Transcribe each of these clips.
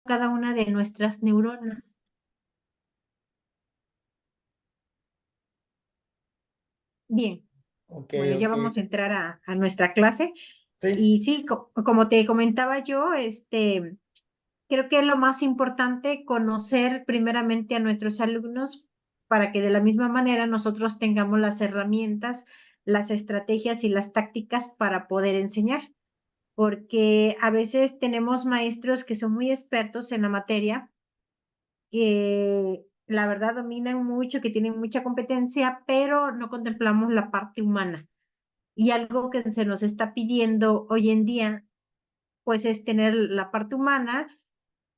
cada una de nuestras neuronas. Bien, Ok, bueno, ya ok. vamos a entrar a nuestra clase. Sí, Y sí, como te comentaba yo, creo que es lo más importante conocer primeramente a nuestros alumnos para que de la misma manera nosotros tengamos las herramientas, las estrategias y las tácticas para poder enseñar. Porque a veces tenemos maestros que son muy expertos en la materia, que la verdad dominan mucho, que tienen mucha competencia, pero no contemplamos la parte humana. Y algo que se nos está pidiendo hoy en día, pues es tener la parte humana,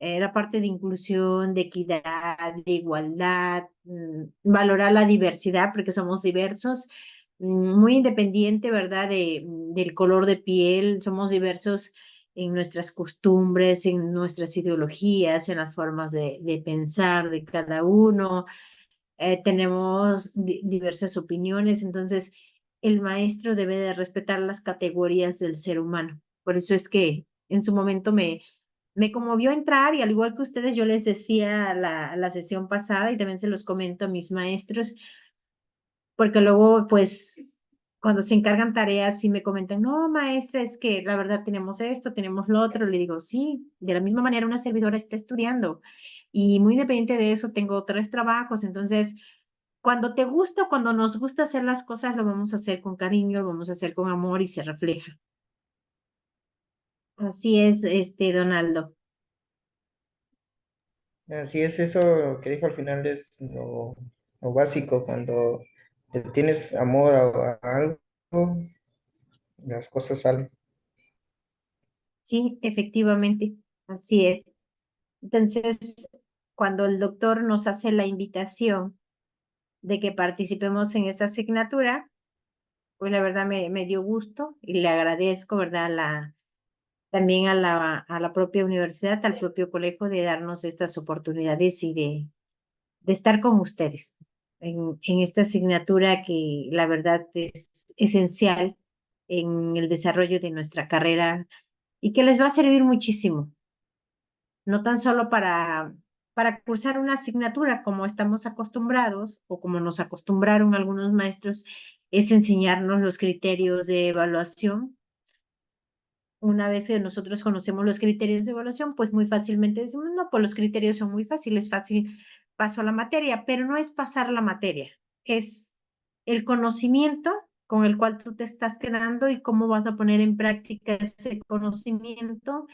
la parte de inclusión, de equidad, de igualdad, valorar la diversidad, porque somos diversos, muy independiente, ¿verdad? Del color de piel, somos diversos en nuestras costumbres, en nuestras ideologías, en las formas de pensar de cada uno, tenemos diversas opiniones, entonces el maestro debe de respetar las categorías del ser humano. Por eso es que en su momento me conmovió entrar y al igual que ustedes, yo les decía la sesión pasada y también se los comento a mis maestros, porque luego, pues, cuando se encargan tareas sí me comentan, no, maestra, es que la verdad tenemos esto, tenemos lo otro. Le digo, sí, de la misma manera una servidora está estudiando y muy independiente de eso tengo 3 trabajos. Entonces, cuando te gusta, cuando nos gusta hacer las cosas, lo vamos a hacer con cariño, lo vamos a hacer con amor y se refleja. Así es, Donaldo. así es, eso que dijo al final es lo básico. Cuando le tienes amor a algo, las cosas salen. Sí, efectivamente, así es. Entonces, cuando el doctor nos hace la invitación de que participemos en esta asignatura, pues la verdad me dio gusto y le agradezco, ¿verdad? También a la propia universidad, al propio colegio de darnos estas oportunidades y de estar con ustedes en esta asignatura que la verdad es esencial en el desarrollo de nuestra carrera y que les va a servir muchísimo, no tan solo para cursar una asignatura como estamos acostumbrados o como nos acostumbraron algunos maestros, es enseñarnos los criterios de evaluación. Una vez que nosotros conocemos los criterios de evaluación, pues muy fácilmente decimos, no, pues los criterios son muy fáciles, fácil paso la materia, pero no es pasar la materia, es el conocimiento con el cual tú te estás quedando y cómo vas a poner en práctica ese conocimiento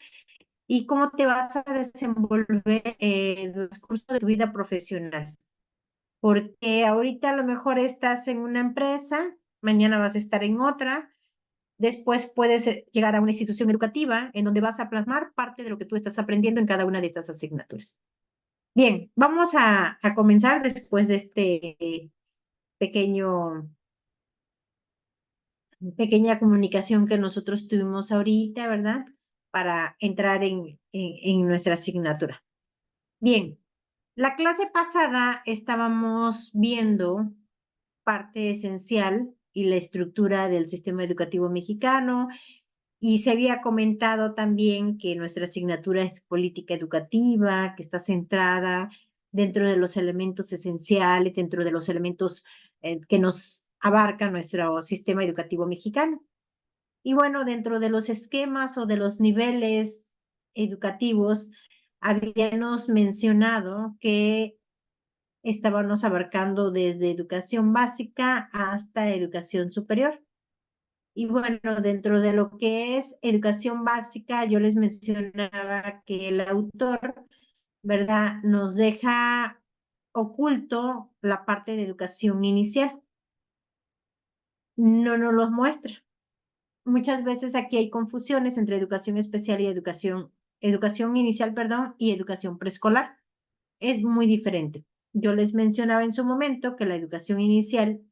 y cómo te vas a desenvolver en el transcurso de tu vida profesional. Porque ahorita a lo mejor estás en una empresa, mañana vas a estar en otra, después puedes llegar a una institución educativa en donde vas a plasmar parte de lo que tú estás aprendiendo en cada una de estas asignaturas. Bien, vamos a comenzar después de pequeño, pequeña comunicación que nosotros tuvimos ahorita, ¿verdad? Para entrar en nuestra asignatura. Bien, la clase pasada estábamos viendo parte esencial y la estructura del sistema educativo mexicano y se había comentado también que nuestra asignatura es política educativa, que está centrada dentro de los elementos esenciales, dentro de los elementos que nos abarca nuestro sistema educativo mexicano. Y bueno, dentro de los esquemas o de los niveles educativos, habíamos mencionado que estábamos abarcando desde educación básica hasta educación superior. Y bueno, dentro de lo que es educación básica, yo les mencionaba que el autor, ¿verdad?, nos deja oculto la parte de educación inicial. No nos los muestra. Muchas veces aquí hay confusiones entre educación especial y educación inicial, perdón, y educación preescolar. Es muy diferente. Yo les mencionaba en su momento que la educación inicial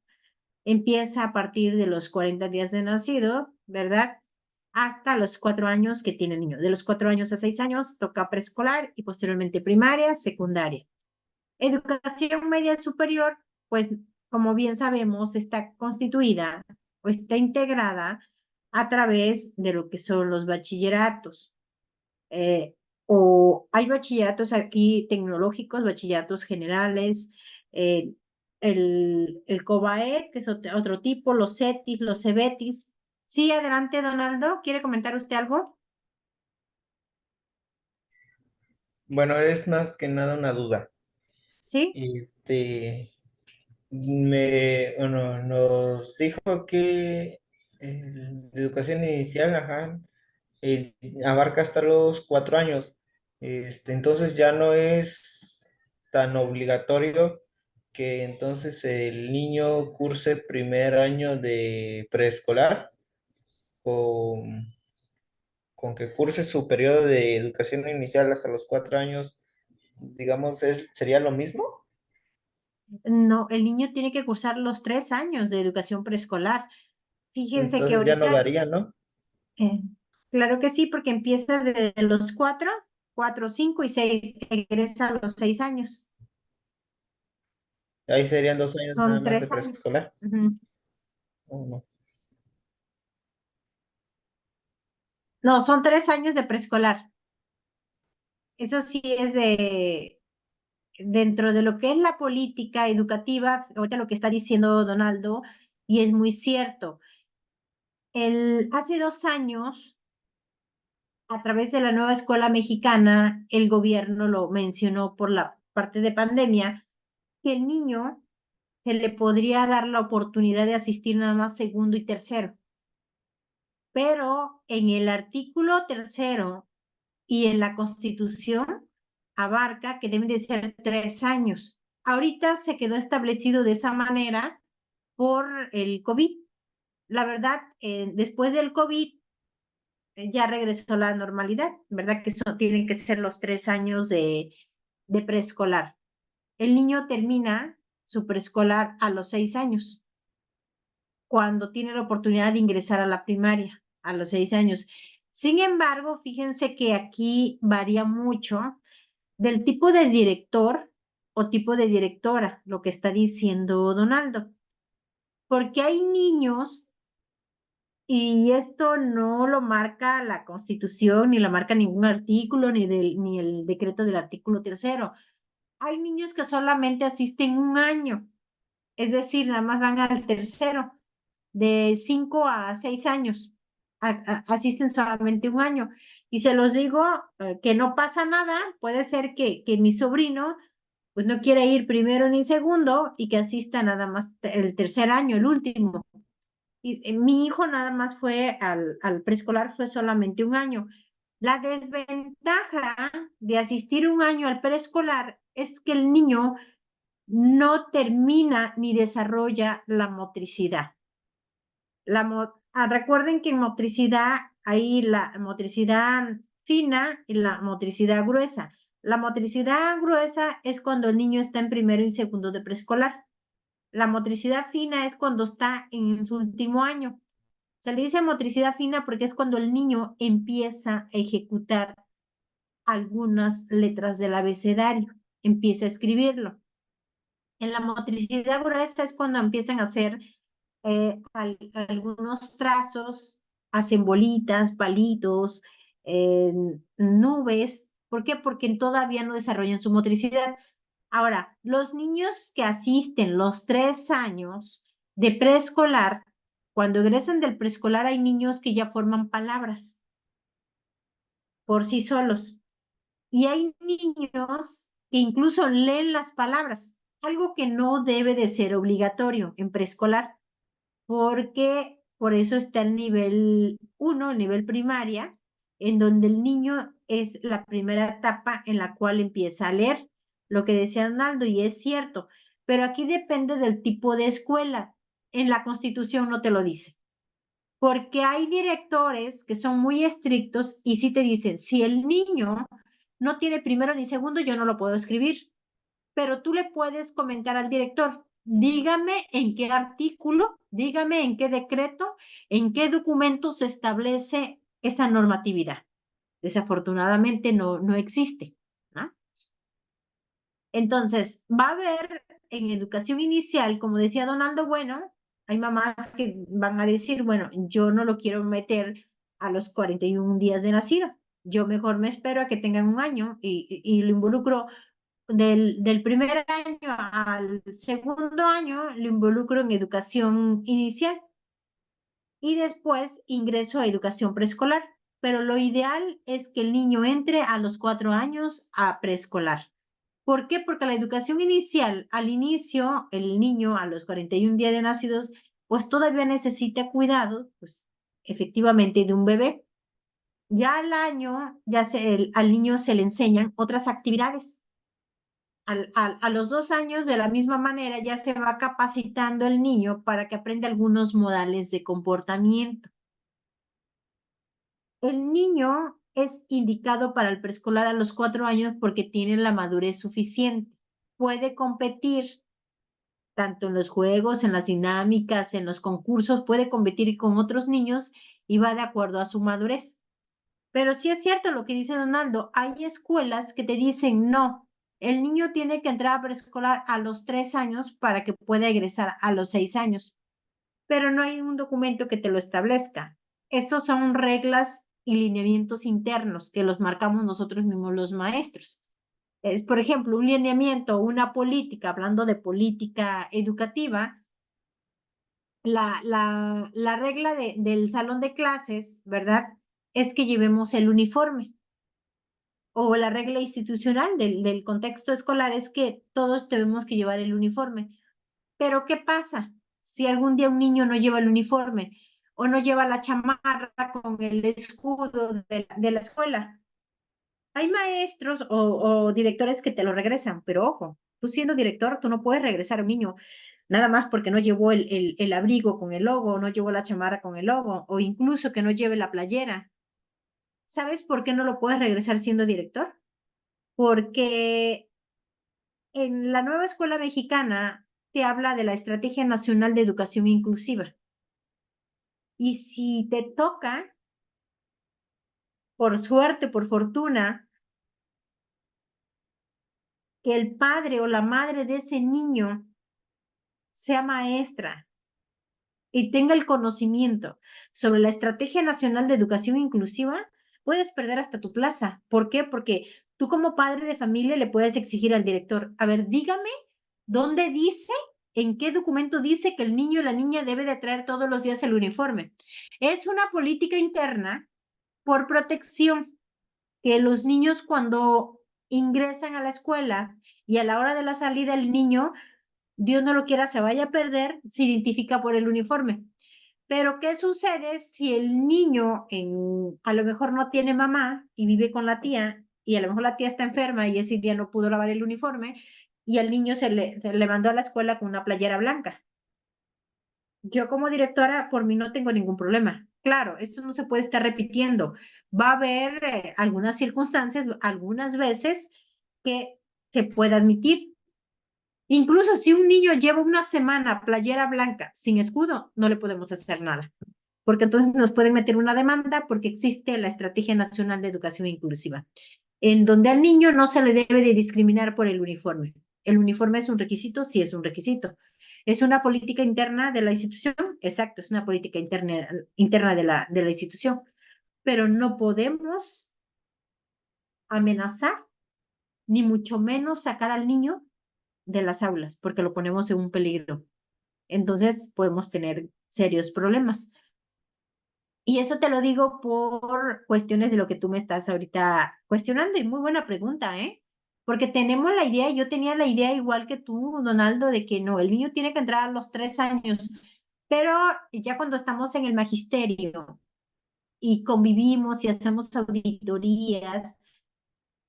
empieza a partir de los 40 días de nacido, ¿verdad? Hasta los 4 años que tiene el niño. De los 4 años a 6 años toca preescolar y posteriormente primaria, secundaria. Educación media superior, pues como bien sabemos, está constituida o está integrada a través de lo que son los bachilleratos. o hay bachilleratos aquí tecnológicos, bachilleratos generales, eh, el COBAED, que es otro tipo, los CETIS, los CEBETIS. Sí, adelante, Donaldo. ¿Quiere comentar usted algo? Bueno, es más que nada una duda. Sí. Este, bueno, nos dijo que la educación inicial, ajá, eh, abarca hasta los 4 años. Entonces ya no es tan obligatorio que entonces el niño curse primer año de preescolar con, con que curse su periodo de educación inicial hasta los 4 años, digamos, sería lo mismo. No, el niño tiene que cursar los 3 años de educación preescolar. Fíjense que Entonces ya no ahorita, daría, ¿no? eh, claro que sí, porque empieza desde los 4, 4, 5 y 6, egresa a los 6 años. Ahí serían 2 años nada Son más de 3 años. preescolar. Ujú. ¿O no? No, son 3 años de preescolar. Eso sí es dentro de lo que es la política educativa, ahorita lo que está diciendo Donaldo, y es muy cierto. Hace 2 años, a través de la nueva escuela mexicana, el gobierno lo mencionó por la parte de pandemia, que el niño se le podría dar la oportunidad de asistir nada más segundo y tercero. Pero en el artículo tercero y en la Constitución abarca que deben de ser 3 años. Ahorita se quedó establecido de esa manera por el COVID. La verdad, después del COVID ya regresó la normalidad, ¿verdad? Que eso tienen que ser los 3 años de preescolar. El niño termina su preescolar a los 6 años, cuando tiene la oportunidad de ingresar a la primaria, a los 6 años. Sin embargo, fíjense que aquí varía mucho del tipo de director o tipo de directora, lo que está diciendo Donaldo, porque hay niños, y esto no lo marca la Constitución, ni lo marca ningún artículo, ni el decreto del artículo tercero. Hay niños que solamente asisten un año, es decir, nada más van al tercero, de 5 a 6 años, asisten solamente un año. Y se los digo, que no pasa nada, puede ser que mi sobrino pues no quiera ir primero ni segundo y que asista nada más el tercer año, el último. Y mi hijo nada más fue al preescolar, fue solamente un año. La desventaja de asistir un año al preescolar es que el niño no termina ni desarrolla la motricidad. Recuerden que en motricidad hay la motricidad fina y la motricidad gruesa. La motricidad gruesa es cuando el niño está en primero y segundo de preescolar. La motricidad fina es cuando está en su último año. Se le dice motricidad fina porque es cuando el niño empieza a ejecutar algunas letras del abecedario, empieza a escribirlo. En la motricidad gruesa es cuando empiezan a hacer algunos trazos, hacen bolitas, palitos, eh, nubes. ¿Por qué? Porque todavía no desarrollan su motricidad. Ahora, los niños que asisten los 3 años de preescolar, cuando egresan del preescolar hay niños que ya forman palabras por sí solos. Y hay niños que incluso leen las palabras, algo que no debe de ser obligatorio en preescolar, porque por eso está el nivel 1, el nivel primaria, en donde el niño es la primera etapa en la cual empieza a leer, lo que decía Arnaldo, y es cierto, pero aquí depende del tipo de escuela. En la Constitución no te lo dice, porque hay directores que son muy estrictos y sí te dicen, si el niño no tiene primero ni segundo, yo no lo puedo escribir, pero tú le puedes comentar al director, dígame en qué artículo, dígame en qué decreto, en qué documento se establece esa normatividad. Desafortunadamente no existe, ¿no? Entonces, va a haber en educación inicial, como decía Donaldo, bueno, hay mamás que van a decir, bueno, yo no lo quiero meter a los 41 días de nacido, yo mejor me espero a que tengan un año y lo involucro del primer año al segundo año, lo involucro en educación inicial y después ingreso a educación preescolar. Pero lo ideal es que el niño entre a los 4 años a preescolar. ¿Por qué? Porque la educación inicial, al inicio, el niño a los 41 días de nacidos, pues todavía necesita cuidado, pues efectivamente de un bebé. Ya al año, al niño se le enseñan otras actividades. A los 2 años, de la misma manera, ya se va capacitando el niño para que aprenda algunos modales de comportamiento. El niño es indicado para el preescolar a los 4 años porque tiene la madurez suficiente. Puede competir tanto en los juegos, en las dinámicas, en los concursos, puede competir con otros niños y va de acuerdo a su madurez. Pero sí es cierto lo que dice Donaldo, hay escuelas que te dicen no, el niño tiene que entrar a preescolar a los 3 años para que pueda egresar a los 6 años, pero no hay un documento que te lo establezca. Estos son reglas y lineamientos internos que los marcamos nosotros mismos los maestros. Por ejemplo, un lineamiento, una política, hablando de política educativa, la regla del salón de clases, ¿verdad? Es que llevemos el uniforme. O la regla institucional del contexto escolar es que todos tenemos que llevar el uniforme. Pero ¿qué pasa si algún día un niño no lleva el uniforme o no lleva la chamarra con el escudo de la escuela? Hay maestros o directores que te lo regresan, pero ojo, tú siendo director, tú no puedes regresar a un niño nada más porque no llevó el abrigo con el logo, no llevó la chamarra con el logo, o incluso que no lleve la playera. ¿Sabes por qué no lo puedes regresar siendo director? Porque en la nueva escuela mexicana te habla de la Estrategia Nacional de Educación Inclusiva. Y si te toca, por suerte, por fortuna, que el padre o la madre de ese niño sea maestra y tenga el conocimiento sobre la Estrategia Nacional de Educación Inclusiva, puedes perder hasta tu plaza. ¿Por qué? Porque tú como padre de familia le puedes exigir al director, a ver, dígame dónde dice, en qué documento dice que el niño o la niña debe de traer todos los días el uniforme. Es una política interna por protección que los niños cuando ingresan a la escuela y a la hora de la salida el niño, Dios no lo quiera, se vaya a perder, se identifica por el uniforme. Pero ¿qué sucede si el niño a lo mejor no tiene mamá y vive con la tía y a lo mejor la tía está enferma y ese día no pudo lavar el uniforme y al niño se le mandó a la escuela con una playera blanca? Yo como directora, por mí no tengo ningún problema. Claro, esto no se puede estar repitiendo. Va a haber algunas circunstancias, algunas veces que se pueda admitir. Incluso si un niño lleva una semana playera blanca sin escudo, no le podemos hacer nada, porque entonces nos pueden meter una demanda porque existe la Estrategia Nacional de Educación Inclusiva, en donde al niño no se le debe de discriminar por el uniforme. ¿El uniforme es un requisito? Sí, es un requisito. ¿Es una política interna de la institución? Exacto, es una política interna de la institución, pero no podemos amenazar, ni mucho menos sacar al niño de las aulas, porque lo ponemos en un peligro. Entonces podemos tener serios problemas. Y eso te lo digo por cuestiones de lo que tú me estás ahorita cuestionando. Y muy buena pregunta, ¿eh? Porque tenemos la idea, yo tenía la idea igual que tú, Donaldo, de que no, el niño tiene que entrar a los 3 años, pero ya cuando estamos en el magisterio y convivimos y hacemos auditorías,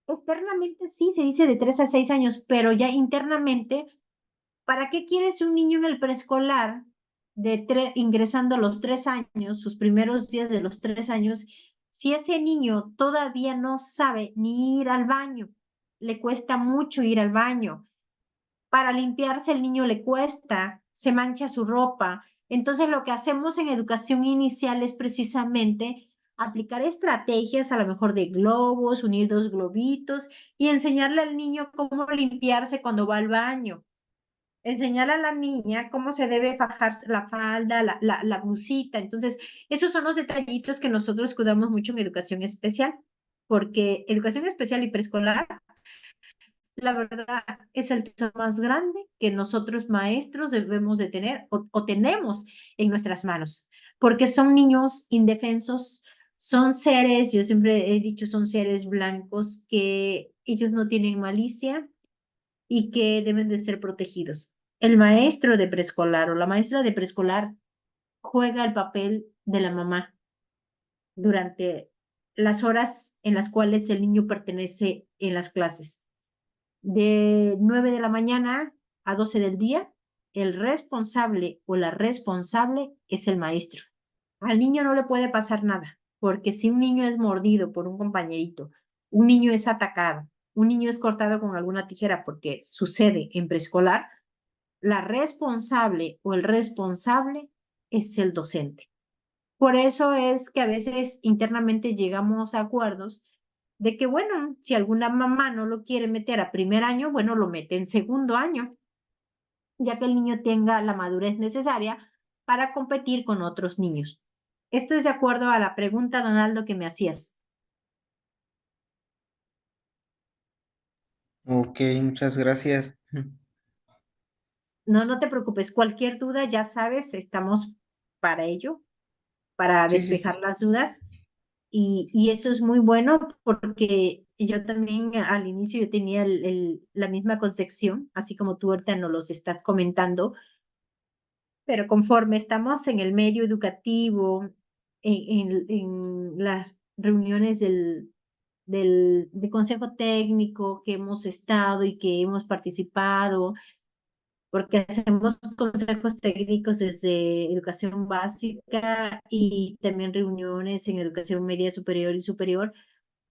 externamente sí se dice de 3 a 6 años, pero ya internamente, ¿para qué quieres un niño en el preescolar ingresando a los 3 años, sus primeros días de los 3 años, si ese niño todavía no sabe ni ir al baño? Le cuesta mucho ir al baño. Para limpiarse el niño le cuesta, se mancha su ropa. Entonces lo que hacemos en educación inicial es precisamente aplicar estrategias a lo mejor de globos, unir dos globitos y enseñarle al niño cómo limpiarse cuando va al baño, enseñar a la niña cómo se debe fajar la falda, la blusita. Entonces, esos son los detallitos que nosotros cuidamos mucho en educación especial. porque educación especial y preescolar, la verdad, es el tesoro más grande que nosotros maestros debemos de tener o tenemos en nuestras manos, porque son niños indefensos, son seres, yo siempre he dicho, son seres blancos que ellos no tienen malicia y que deben de ser protegidos. El maestro de preescolar o la maestra de preescolar juega el papel de la mamá durante las horas en las cuales el niño pertenece en las clases. De 9 de la mañana a 12 del día, el responsable o la responsable es el maestro. Al niño no le puede pasar nada, porque si un niño es mordido por un compañerito, un niño es atacado, un niño es cortado con alguna tijera, porque sucede en preescolar, la responsable o el responsable es el docente. Por eso es que a veces internamente llegamos a acuerdos de que, bueno, si alguna mamá no lo quiere meter a primer año, bueno, lo mete en segundo año, ya que el niño tenga la madurez necesaria para competir con otros niños. Esto es de acuerdo a la pregunta, Donaldo, que me hacías. Ok, muchas gracias. No, no te preocupes, cualquier duda, ya sabes, estamos para ello, para Sí, sí, despejar sí. las dudas. Y eso es muy bueno porque yo también al inicio yo tenía la misma concepción, así como tú ahorita nos los estás comentando, pero conforme estamos en el medio educativo, en las reuniones del consejo técnico que hemos estado y que hemos participado, porque hacemos consejos técnicos desde educación básica y también reuniones en educación media superior y superior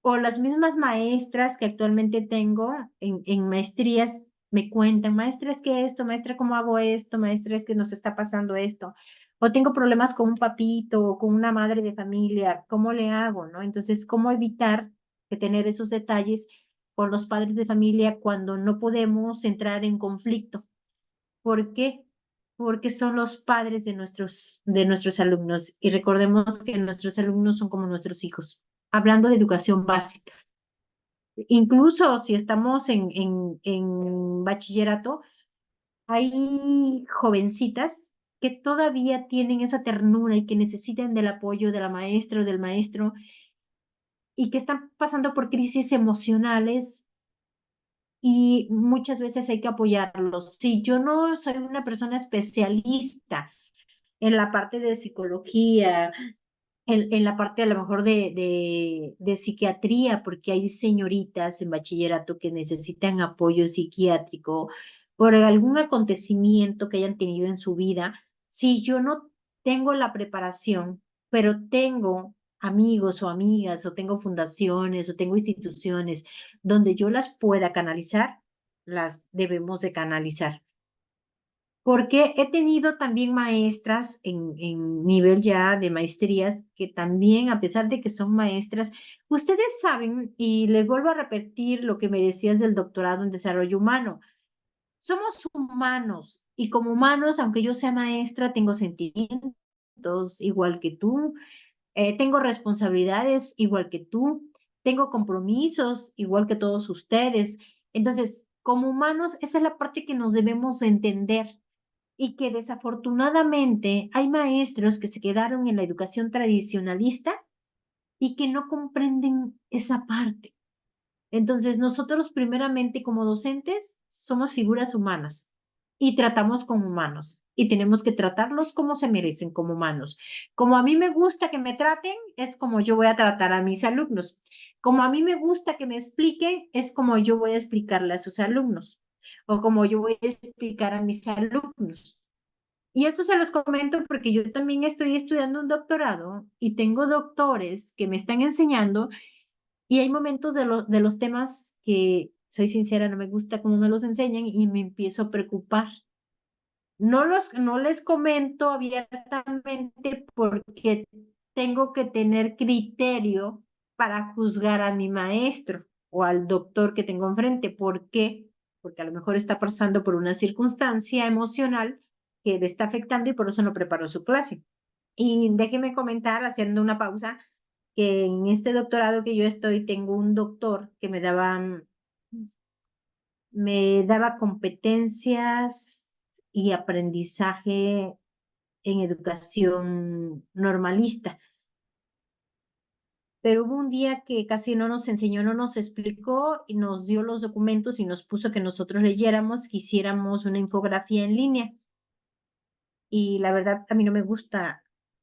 o las mismas maestras que actualmente tengo en maestrías me cuentan, maestra, es que esto, maestra, ¿cómo hago esto? Maestra, es que nos está pasando esto. O tengo problemas con un papito o con una madre de familia, ¿cómo le hago? ¿No? Entonces, ¿cómo evitar que tener esos detalles con los padres de familia cuando no podemos entrar en conflicto? ¿Por qué? Porque son los padres de nuestros alumnos y recordemos que nuestros alumnos son como nuestros hijos. Hablando de educación básica. Incluso si estamos en bachillerato, hay jovencitas que todavía tienen esa ternura y que necesitan del apoyo de la maestra o del maestro y que están pasando por crisis emocionales y muchas veces hay que apoyarlos. Si yo no soy una persona especialista en la parte de psicología, en la parte a lo mejor de psiquiatría, porque hay señoritas en bachillerato que necesitan apoyo psiquiátrico por algún acontecimiento que hayan tenido en su vida. Si yo no tengo la preparación, pero tengo amigos o amigas, o tengo fundaciones, o tengo instituciones donde yo las pueda canalizar, las debemos de canalizar. Porque he tenido también maestras en nivel ya de maestrías que también, a pesar de que son maestras, ustedes saben, y les vuelvo a repetir lo que me decías del doctorado en desarrollo humano, somos humanos y como humanos, aunque yo sea maestra, tengo sentimientos igual que tú, tengo responsabilidades igual que tú, tengo compromisos igual que todos ustedes. Entonces, como humanos, esa es la parte que nos debemos de entender y que desafortunadamente hay maestros que se quedaron en la educación tradicionalista y que no comprenden esa parte. Entonces, nosotros primeramente como docentes somos figuras humanas y tratamos como humanos y tenemos que tratarlos como se merecen, como humanos. Como a mí me gusta que me traten, es como yo voy a tratar a mis alumnos. Como a mí me gusta que me expliquen, es como yo voy a explicarle a sus alumnos o como yo voy a explicar a mis alumnos. Y esto se los comento porque yo también estoy estudiando un doctorado y tengo doctores que me están enseñando y hay momentos de los temas que, soy sincera, no me gusta cómo me los enseñan y me empiezo a preocupar. No les comento abiertamente porque tengo que tener criterio para juzgar a mi maestro o al doctor que tengo enfrente. ¿Por qué? Porque a lo mejor está pasando por una circunstancia emocional que le está afectando y por eso no preparó su clase. Y déjeme comentar, haciendo una pausa, que en este doctorado que yo estoy, tengo un doctor que me daba competencias y aprendizaje en educación normalista. Pero hubo un día que casi no nos enseñó, no nos explicó y nos dio los documentos y nos puso que nosotros leyéramos, que hiciéramos una infografía en línea. Y la verdad, a mí no me gusta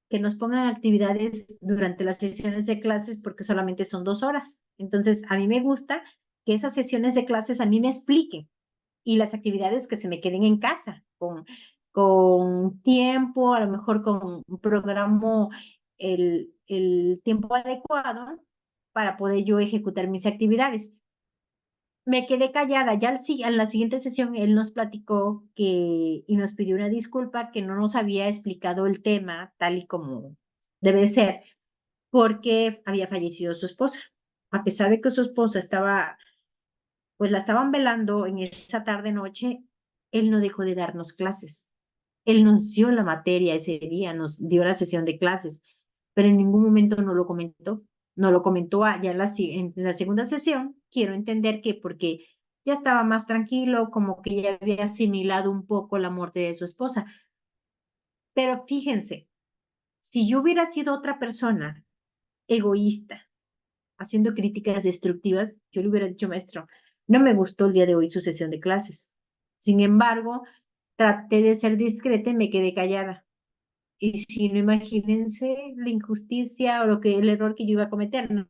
que nos pongan actividades durante las sesiones de clases porque solamente son 2 horas. Entonces, a mí me gusta que esas sesiones de clases a mí me expliquen y las actividades que se me queden en casa, con tiempo, a lo mejor con un programa el tiempo adecuado para poder yo ejecutar mis actividades. Me quedé callada. Ya en la siguiente sesión él nos platicó y nos pidió una disculpa que no nos había explicado el tema tal y como debe ser, porque había fallecido su esposa. A pesar de que su esposa pues la estaban velando en esa tarde-noche, él no dejó de darnos clases. Él nos dio la materia ese día, nos dio la sesión de clases, pero en ningún momento no lo comentó. No lo comentó ya en la segunda sesión. Quiero entender que porque ya estaba más tranquilo, como que ya había asimilado un poco la muerte de su esposa. Pero fíjense, si yo hubiera sido otra persona egoísta, haciendo críticas destructivas, yo le hubiera dicho, maestro, no me gustó el día de hoy su sesión de clases. Sin embargo, traté de ser discreta y me quedé callada. Y si no, imagínense la injusticia o el error que yo iba a cometer, ¿no?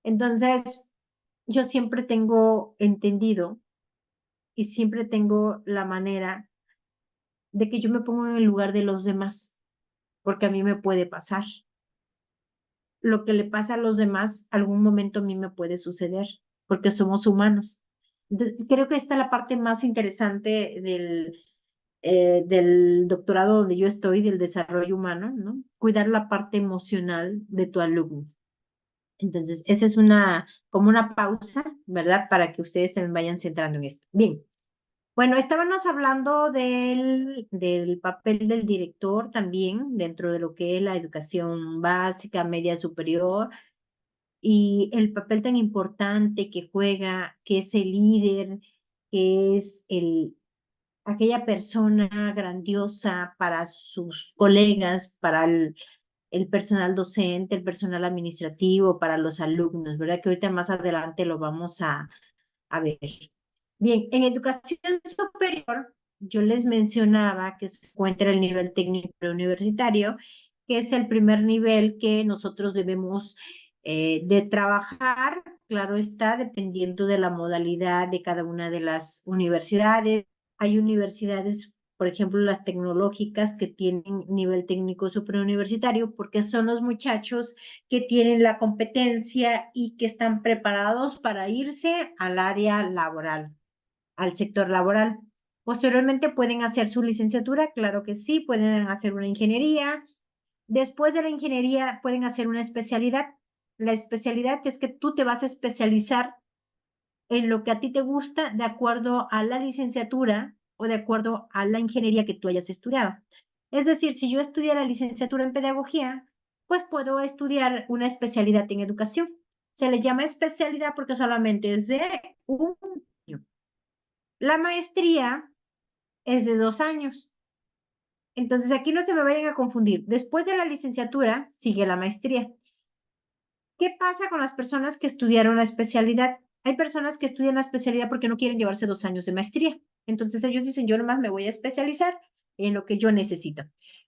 Entonces, yo siempre tengo entendido y siempre tengo la manera de que yo me pongo en el lugar de los demás, porque a mí me puede pasar. Lo que le pasa a los demás, algún momento a mí me puede suceder, porque somos humanos. Entonces, creo que esta es la parte más interesante del doctorado donde yo estoy, del desarrollo humano, ¿no? Cuidar la parte emocional de tu alumno. Entonces, esa es como una pausa, ¿verdad? Para que ustedes también vayan centrando en esto. Bien. Bueno, estábamos hablando del papel del director también dentro de lo que es la educación básica, media superior, y el papel tan importante que juega, que es el líder, que es aquella persona grandiosa para sus colegas, para el personal docente, el personal administrativo, para los alumnos, ¿verdad? Que ahorita más adelante lo vamos a ver. Bien, en educación superior, yo les mencionaba que se encuentra el nivel técnico universitario, que es el primer nivel que nosotros debemos de trabajar, claro está, dependiendo de la modalidad de cada una de las universidades. Hay universidades, por ejemplo, las tecnológicas que tienen nivel técnico superuniversitario, porque son los muchachos que tienen la competencia y que están preparados para irse al área laboral, al sector laboral. Posteriormente pueden hacer su licenciatura, claro que sí, pueden hacer una ingeniería. Después de la ingeniería pueden hacer una especialidad. La especialidad es que tú te vas a especializar en lo que a ti te gusta de acuerdo a la licenciatura o de acuerdo a la ingeniería que tú hayas estudiado. Es decir, si yo estudié la licenciatura en pedagogía, pues puedo estudiar una especialidad en educación. Se le llama especialidad porque solamente es de un año. La maestría es de 2 años. Entonces, aquí no se me vayan a confundir. Después de la licenciatura, sigue la maestría. ¿Qué pasa con las personas que estudiaron la especialidad? Hay personas que estudian la especialidad porque no quieren llevarse 2 años de maestría. Entonces ellos dicen, yo nomás me voy a especializar en lo que yo necesito.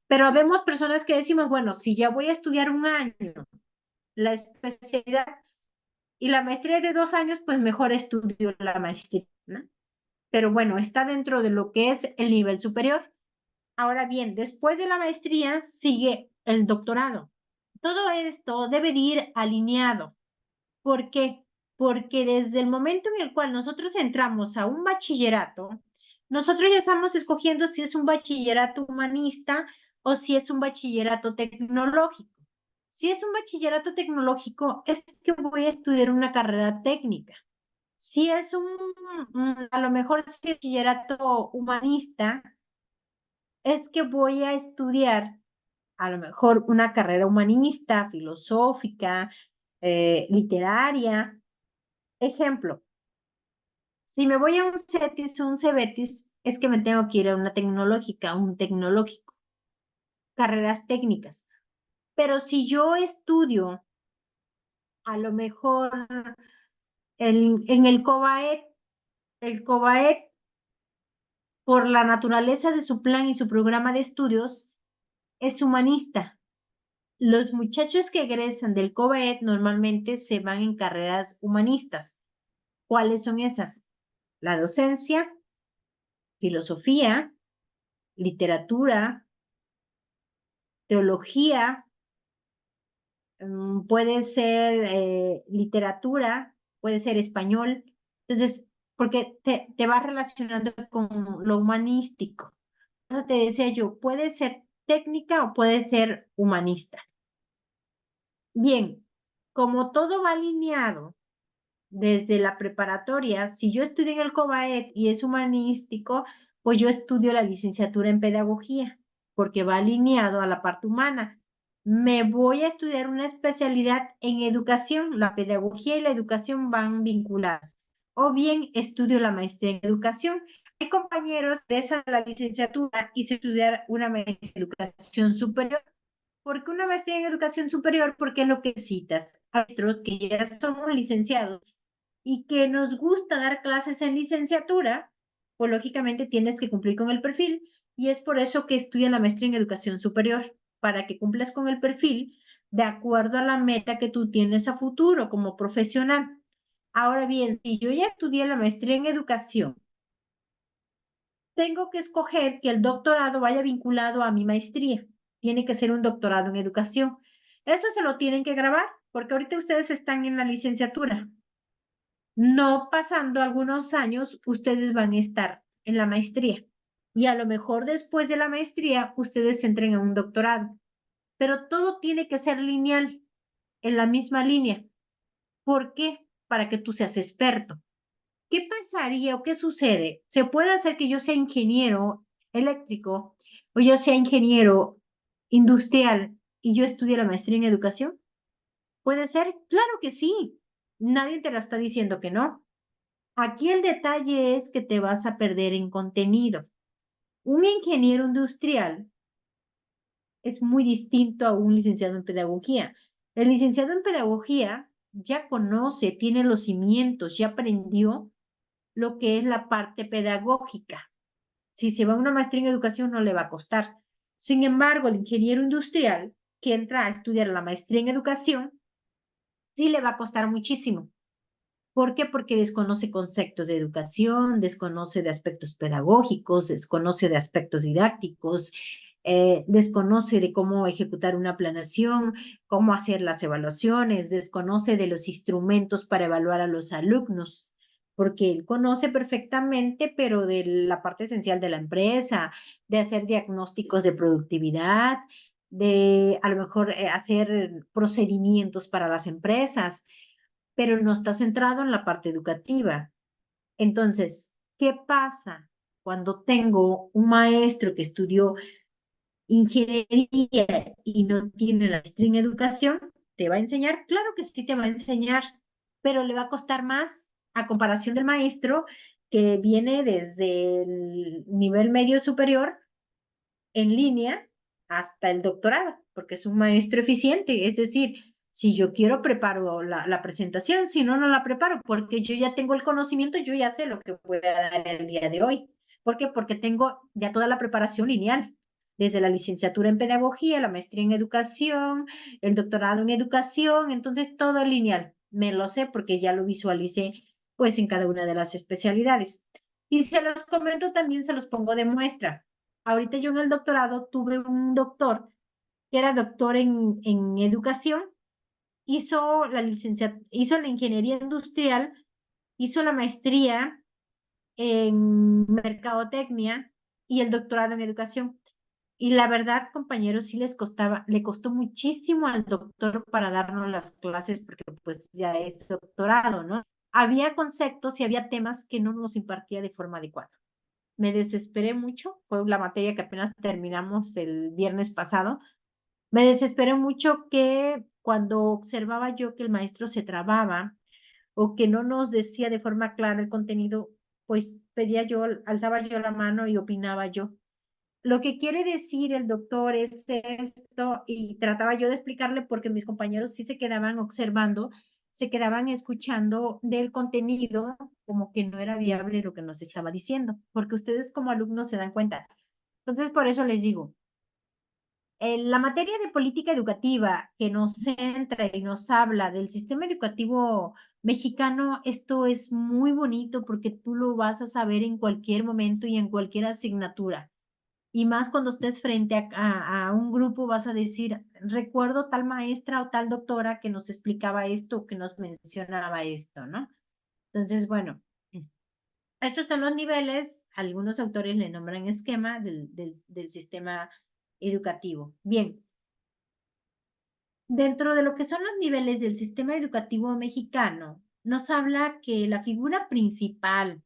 Pero vemos personas que decimos, bueno, si ya voy a estudiar un año la especialidad y la maestría de 2 años, pues mejor estudio la maestría, ¿no? Pero bueno, está dentro de lo que es el nivel superior. Ahora bien, después de la maestría sigue el doctorado. Todo esto debe de ir alineado. ¿Por qué? Porque desde el momento en el cual nosotros entramos a un bachillerato, nosotros ya estamos escogiendo si es un bachillerato humanista o si es un bachillerato tecnológico. Si es un bachillerato tecnológico, es que voy a estudiar una carrera técnica. Si es a lo mejor si es bachillerato humanista, es que voy a estudiar a lo mejor una carrera humanista, filosófica, literaria. Ejemplo, si me voy a un CETIS o un CEBETIS, es que me tengo que ir a una tecnológica, un tecnológico, carreras técnicas. Pero si yo estudio a lo mejor en el COBAED, por la naturaleza de su plan y su programa de estudios, es humanista. Los muchachos que egresan del COBAED normalmente se van en carreras humanistas. ¿Cuáles son esas? La docencia, filosofía, literatura, teología, puede ser literatura, puede ser español. Entonces, porque te vas relacionando con lo humanístico. Entonces te decía yo, puede ser técnica o puede ser humanista. Bien, como todo va alineado desde la preparatoria, si yo estudio en el COBAED y es humanístico, pues yo estudio la licenciatura en pedagogía, porque va alineado a la parte humana. Me voy a estudiar una especialidad en educación, la pedagogía y la educación van vinculadas. O bien estudio la maestría en educación. Hay compañeros de esa la licenciatura y se estudiar una maestría en educación superior. ¿Por qué una maestría en educación superior? Porque es lo que citas. A nuestros que ya somos licenciados y que nos gusta dar clases en licenciatura, pues lógicamente tienes que cumplir con el perfil y es por eso que estudian la maestría en educación superior, para que cumplas con el perfil de acuerdo a la meta que tú tienes a futuro como profesional. Ahora bien, si yo ya estudié la maestría en educación, tengo que escoger que el doctorado vaya vinculado a mi maestría. Tiene que ser un doctorado en educación. Eso se lo tienen que grabar, porque ahorita ustedes están en la licenciatura. No pasando algunos años, ustedes van a estar en la maestría. Y a lo mejor después de la maestría, ustedes entren a un doctorado. Pero todo tiene que ser lineal, en la misma línea. ¿Por qué? Para que tú seas experto. ¿Qué pasaría o qué sucede? ¿Se puede hacer que yo sea ingeniero eléctrico o yo sea ingeniero industrial y yo estudie la maestría en educación? ¿Puede ser? Claro que sí. Nadie te lo está diciendo que no. Aquí el detalle es que te vas a perder en contenido. Un ingeniero industrial es muy distinto a un licenciado en pedagogía. El licenciado en pedagogía ya conoce, tiene los cimientos, ya aprendió lo que es la parte pedagógica. Si se va a una maestría en educación no le va a costar. Sin embargo, el ingeniero industrial que entra a estudiar la maestría en educación sí le va a costar muchísimo. ¿Por qué? Porque desconoce conceptos de educación, desconoce de aspectos pedagógicos, desconoce de aspectos didácticos, desconoce de cómo ejecutar una planeación, cómo hacer las evaluaciones, desconoce de los instrumentos para evaluar a los alumnos, porque él conoce perfectamente, pero de la parte esencial de la empresa, de hacer diagnósticos de productividad, de a lo mejor hacer procedimientos para las empresas, pero no está centrado en la parte educativa. Entonces, ¿qué pasa cuando tengo un maestro que estudió ingeniería y no tiene la maestría en educación? ¿Te va a enseñar? Claro que sí te va a enseñar, pero le va a costar más a comparación del maestro que viene desde el nivel medio superior en línea hasta el doctorado, porque es un maestro eficiente. Es decir, si yo quiero, preparo la presentación, si no, no la preparo, porque yo ya tengo el conocimiento, yo ya sé lo que voy a dar el día de hoy. ¿Por qué? Porque tengo ya toda la preparación lineal, desde la licenciatura en pedagogía, la maestría en educación, el doctorado en educación, entonces todo lineal. Me lo sé porque ya lo visualicé pues en cada una de las especialidades. Y se los comento también, se los pongo de muestra. Ahorita yo en el doctorado tuve un doctor que era doctor en educación, hizo la ingeniería industrial, hizo la maestría en mercadotecnia y el doctorado en educación. Y la verdad, compañeros, sí le costó muchísimo al doctor para darnos las clases porque pues ya es doctorado, ¿no? Había conceptos y había temas que no nos impartía de forma adecuada. Me desesperé mucho, fue la materia que apenas terminamos el viernes pasado, Me desesperé mucho que cuando observaba yo que el maestro se trababa o que no nos decía de forma clara el contenido, pues pedía yo, alzaba yo la mano y opinaba yo. Lo que quiere decir el doctor es esto, y trataba yo de explicarle porque mis compañeros sí se quedaban observando, se quedaban escuchando del contenido, como que no era viable lo que nos estaba diciendo, porque ustedes como alumnos se dan cuenta. Entonces, por eso les digo, la materia de política educativa que nos centra y nos habla del sistema educativo mexicano, esto es muy bonito porque tú lo vas a saber en cualquier momento y en cualquier asignatura. Y más cuando estés frente a un grupo, vas a decir, recuerdo tal maestra o tal doctora que nos explicaba esto, que nos mencionaba esto, ¿no? Entonces, bueno, estos son los niveles, algunos autores le nombran esquema del sistema educativo. Bien, dentro de lo que son los niveles del sistema educativo mexicano, nos habla que la figura principal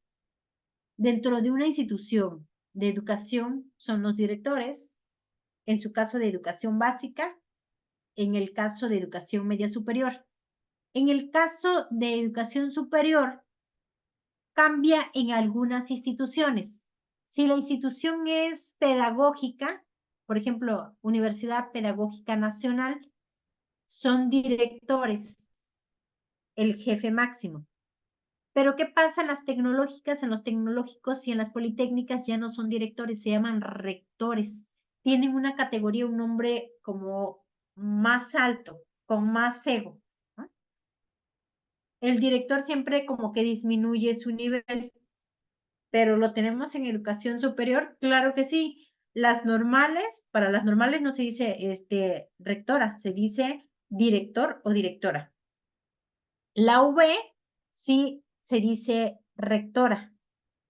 dentro de una institución de educación son los directores, en su caso de educación básica, en el caso de educación media superior. En el caso de educación superior, cambia en algunas instituciones. Si la institución es pedagógica, por ejemplo, Universidad Pedagógica Nacional, son directores, el jefe máximo. Pero ¿qué pasa en las tecnológicas? En los tecnológicos y en las politécnicas ya no son directores, se llaman rectores. Tienen una categoría, un nombre como más alto, con más ego, ¿no? El director siempre como que disminuye su nivel, pero lo tenemos en educación superior, claro que sí. Las normales, para las normales no se dice rectora, se dice director o directora. La V sí se dice rectora,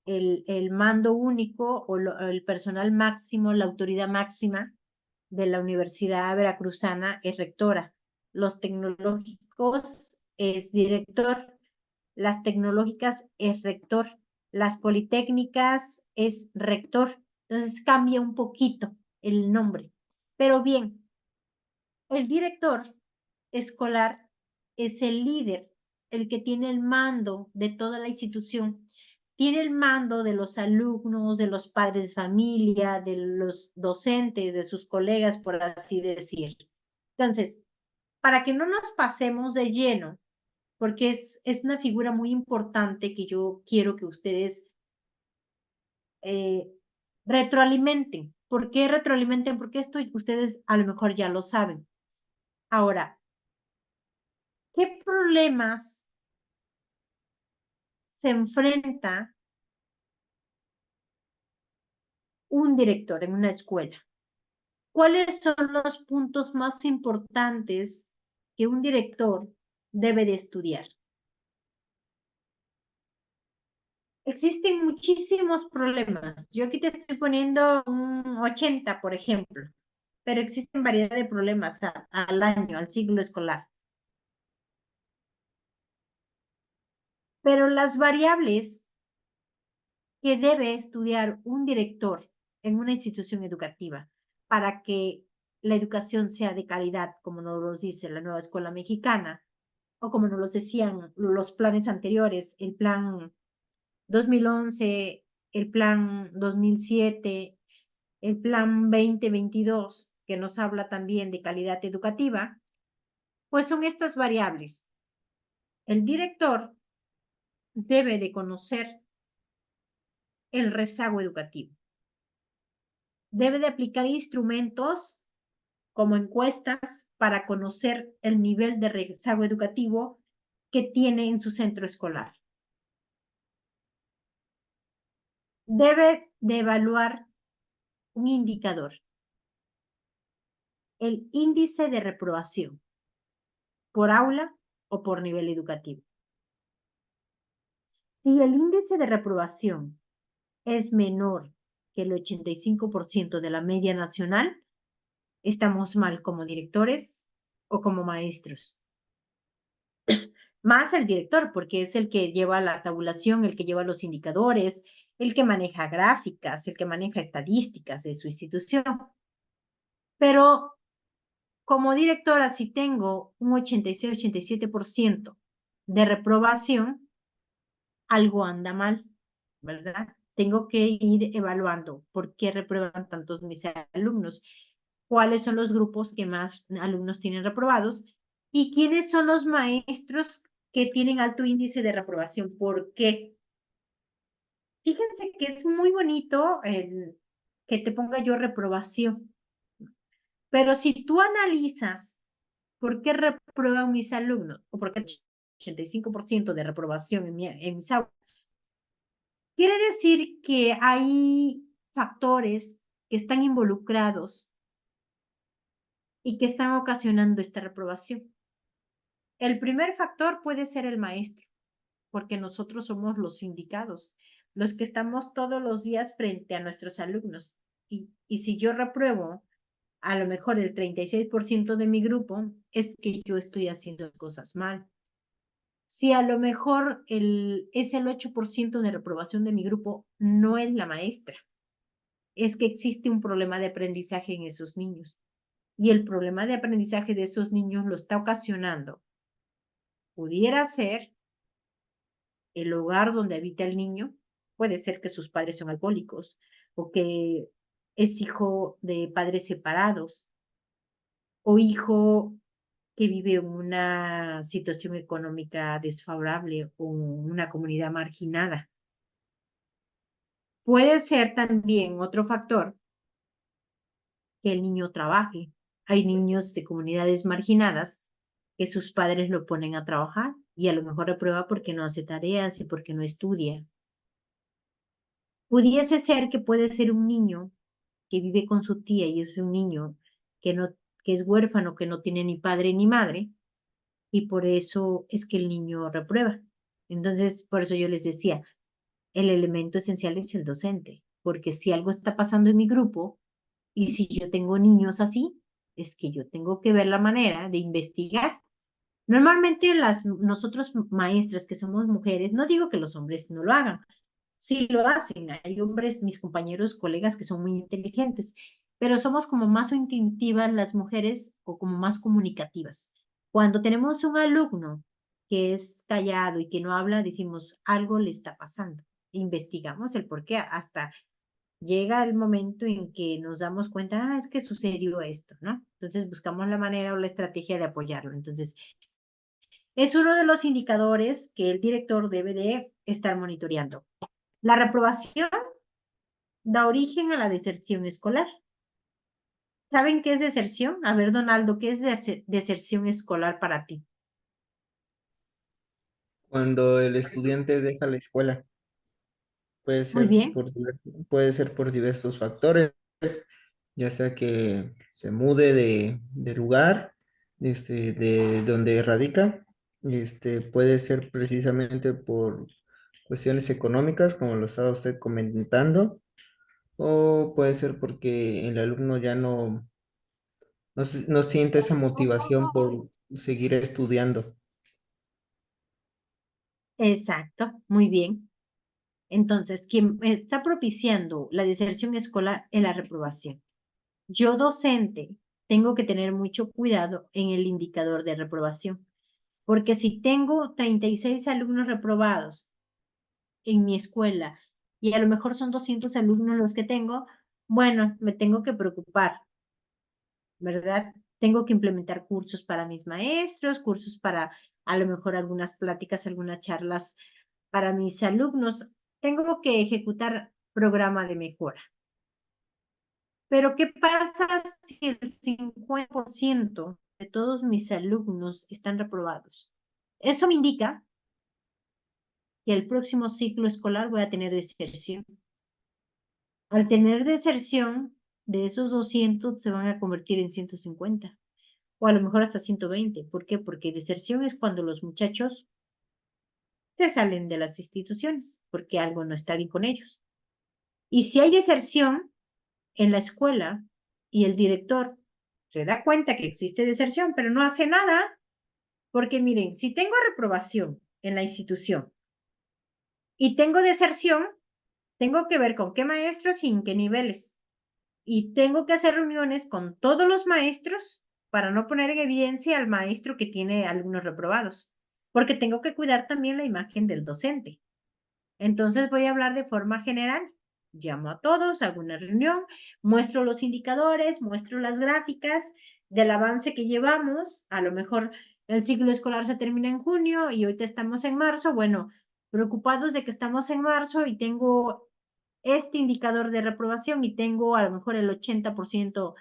el mando único o el personal máximo, la autoridad máxima de la Universidad Veracruzana es rectora. Los tecnológicos es director, las tecnológicas es rector, las politécnicas es rector. Entonces cambia un poquito el nombre. Pero bien, el director escolar es el líder, el que tiene el mando de toda la institución, tiene el mando de los alumnos, de los padres de familia, de los docentes, de sus colegas, por así decir. Entonces, para que no nos pasemos de lleno, porque es una figura muy importante que yo quiero que ustedes eh, retroalimenten. ¿Por qué retroalimenten? Porque esto ustedes a lo mejor ya lo saben. Ahora, ¿qué problemas se enfrenta un director en una escuela? ¿Cuáles son los puntos más importantes que un director debe de estudiar? Existen muchísimos problemas. Yo aquí te estoy poniendo un 80, por ejemplo, pero existen variedad de problemas al año, al ciclo escolar. Pero las variables que debe estudiar un director en una institución educativa para que la educación sea de calidad, como nos lo dice la nueva escuela mexicana, o como nos lo decían los planes anteriores, el plan 2011, el plan 2007, el plan 2022, que nos habla también de calidad educativa, pues son estas variables. El director debe de conocer el rezago educativo. Debe de aplicar instrumentos como encuestas para conocer el nivel de rezago educativo que tiene en su centro escolar. Debe de evaluar un indicador, el índice de reprobación, por aula o por nivel educativo. Si el índice de reprobación es menor que el 85% de la media nacional, estamos mal como directores o como maestros. Más el director, porque es el que lleva la tabulación, el que lleva los indicadores, el que maneja gráficas, el que maneja estadísticas de su institución. Pero como directora, si tengo un 86-87% de reprobación, algo anda mal, ¿verdad? Tengo que ir evaluando por qué reprueban tantos mis alumnos, cuáles son los grupos que más alumnos tienen reprobados y quiénes son los maestros que tienen alto índice de reprobación. ¿Por qué? Fíjense que es muy bonito que te ponga yo reprobación, pero si tú analizas por qué reprueban mis alumnos o por qué 85% de reprobación en mis aulas, quiere decir que hay factores que están involucrados y que están ocasionando esta reprobación. El primer factor puede ser el maestro, porque nosotros somos los indicados, los que estamos todos los días frente a nuestros alumnos. Y si yo repruebo a lo mejor el 36% de mi grupo, es que yo estoy haciendo cosas mal. Si a lo mejor es el 8% de reprobación de mi grupo, no es la maestra, es que existe un problema de aprendizaje en esos niños. Y el problema de aprendizaje de esos niños lo está ocasionando. Pudiera ser el hogar donde habita el niño, puede ser que sus padres son alcohólicos o que es hijo de padres separados o hijo que vive en una situación económica desfavorable o una comunidad marginada. Puede ser también otro factor que el niño trabaje. Hay niños de comunidades marginadas que sus padres lo ponen a trabajar y a lo mejor reprueba porque no hace tareas y porque no estudia. Pudiese ser que puede ser un niño que vive con su tía y es un niño que no, que es huérfano, que no tiene ni padre ni madre, y por eso es que el niño reprueba. Entonces, por eso yo les decía, el elemento esencial es el docente, porque si algo está pasando en mi grupo y si yo tengo niños así, es que yo tengo que ver la manera de investigar. Normalmente nosotros maestras que somos mujeres, no digo que los hombres no lo hagan, sí lo hacen, hay hombres, mis compañeros, colegas que son muy inteligentes, pero somos como más intuitivas las mujeres o como más comunicativas. Cuando tenemos un alumno que es callado y que no habla, decimos algo le está pasando. Investigamos el por qué hasta llega el momento en que nos damos cuenta, es que sucedió esto, ¿no? Entonces buscamos la manera o la estrategia de apoyarlo. Entonces, es uno de los indicadores que el director debe de estar monitoreando. La reprobación da origen a la deserción escolar. ¿Saben qué es deserción? A ver, Donaldo, ¿qué es deserción escolar para ti? Cuando el estudiante deja la escuela, Muy bien, puede ser por diversos factores, ya sea que se mude de lugar, de donde radica, puede ser precisamente por cuestiones económicas, como lo estaba usted comentando, o puede ser porque el alumno ya no siente esa motivación por seguir estudiando. exacto, muy bien. Entonces, quien está propiciando la deserción escolar es la reprobación. Yo, docente, tengo que tener mucho cuidado en el indicador de reprobación, porque si tengo 36 alumnos reprobados en mi escuela y a lo mejor son 200 alumnos los que tengo, bueno, me tengo que preocupar, ¿verdad? Tengo que implementar cursos para mis maestros, cursos para a lo mejor algunas pláticas, algunas charlas para mis alumnos. Tengo que ejecutar programa de mejora. Pero ¿qué pasa si el 50% de todos mis alumnos están reprobados? Eso me indica que el próximo ciclo escolar voy a tener deserción. Al tener deserción, de esos 200 se van a convertir en 150 o a lo mejor hasta 120. ¿Por qué? Porque deserción es cuando los muchachos se salen de las instituciones porque algo no está bien con ellos. Y si hay deserción en la escuela y el director se da cuenta que existe deserción, pero no hace nada, porque miren, si tengo reprobación en la institución y tengo deserción, tengo que ver con qué maestros y en qué niveles. Y tengo que hacer reuniones con todos los maestros para no poner en evidencia al maestro que tiene alumnos reprobados, porque tengo que cuidar también la imagen del docente. Entonces voy a hablar de forma general. Llamo a todos, hago una reunión, muestro los indicadores, muestro las gráficas del avance que llevamos. A lo mejor el ciclo escolar se termina en junio y ahorita estamos en marzo. Bueno, preocupados de que estamos en marzo y tengo este indicador de reprobación y tengo a lo mejor el 80%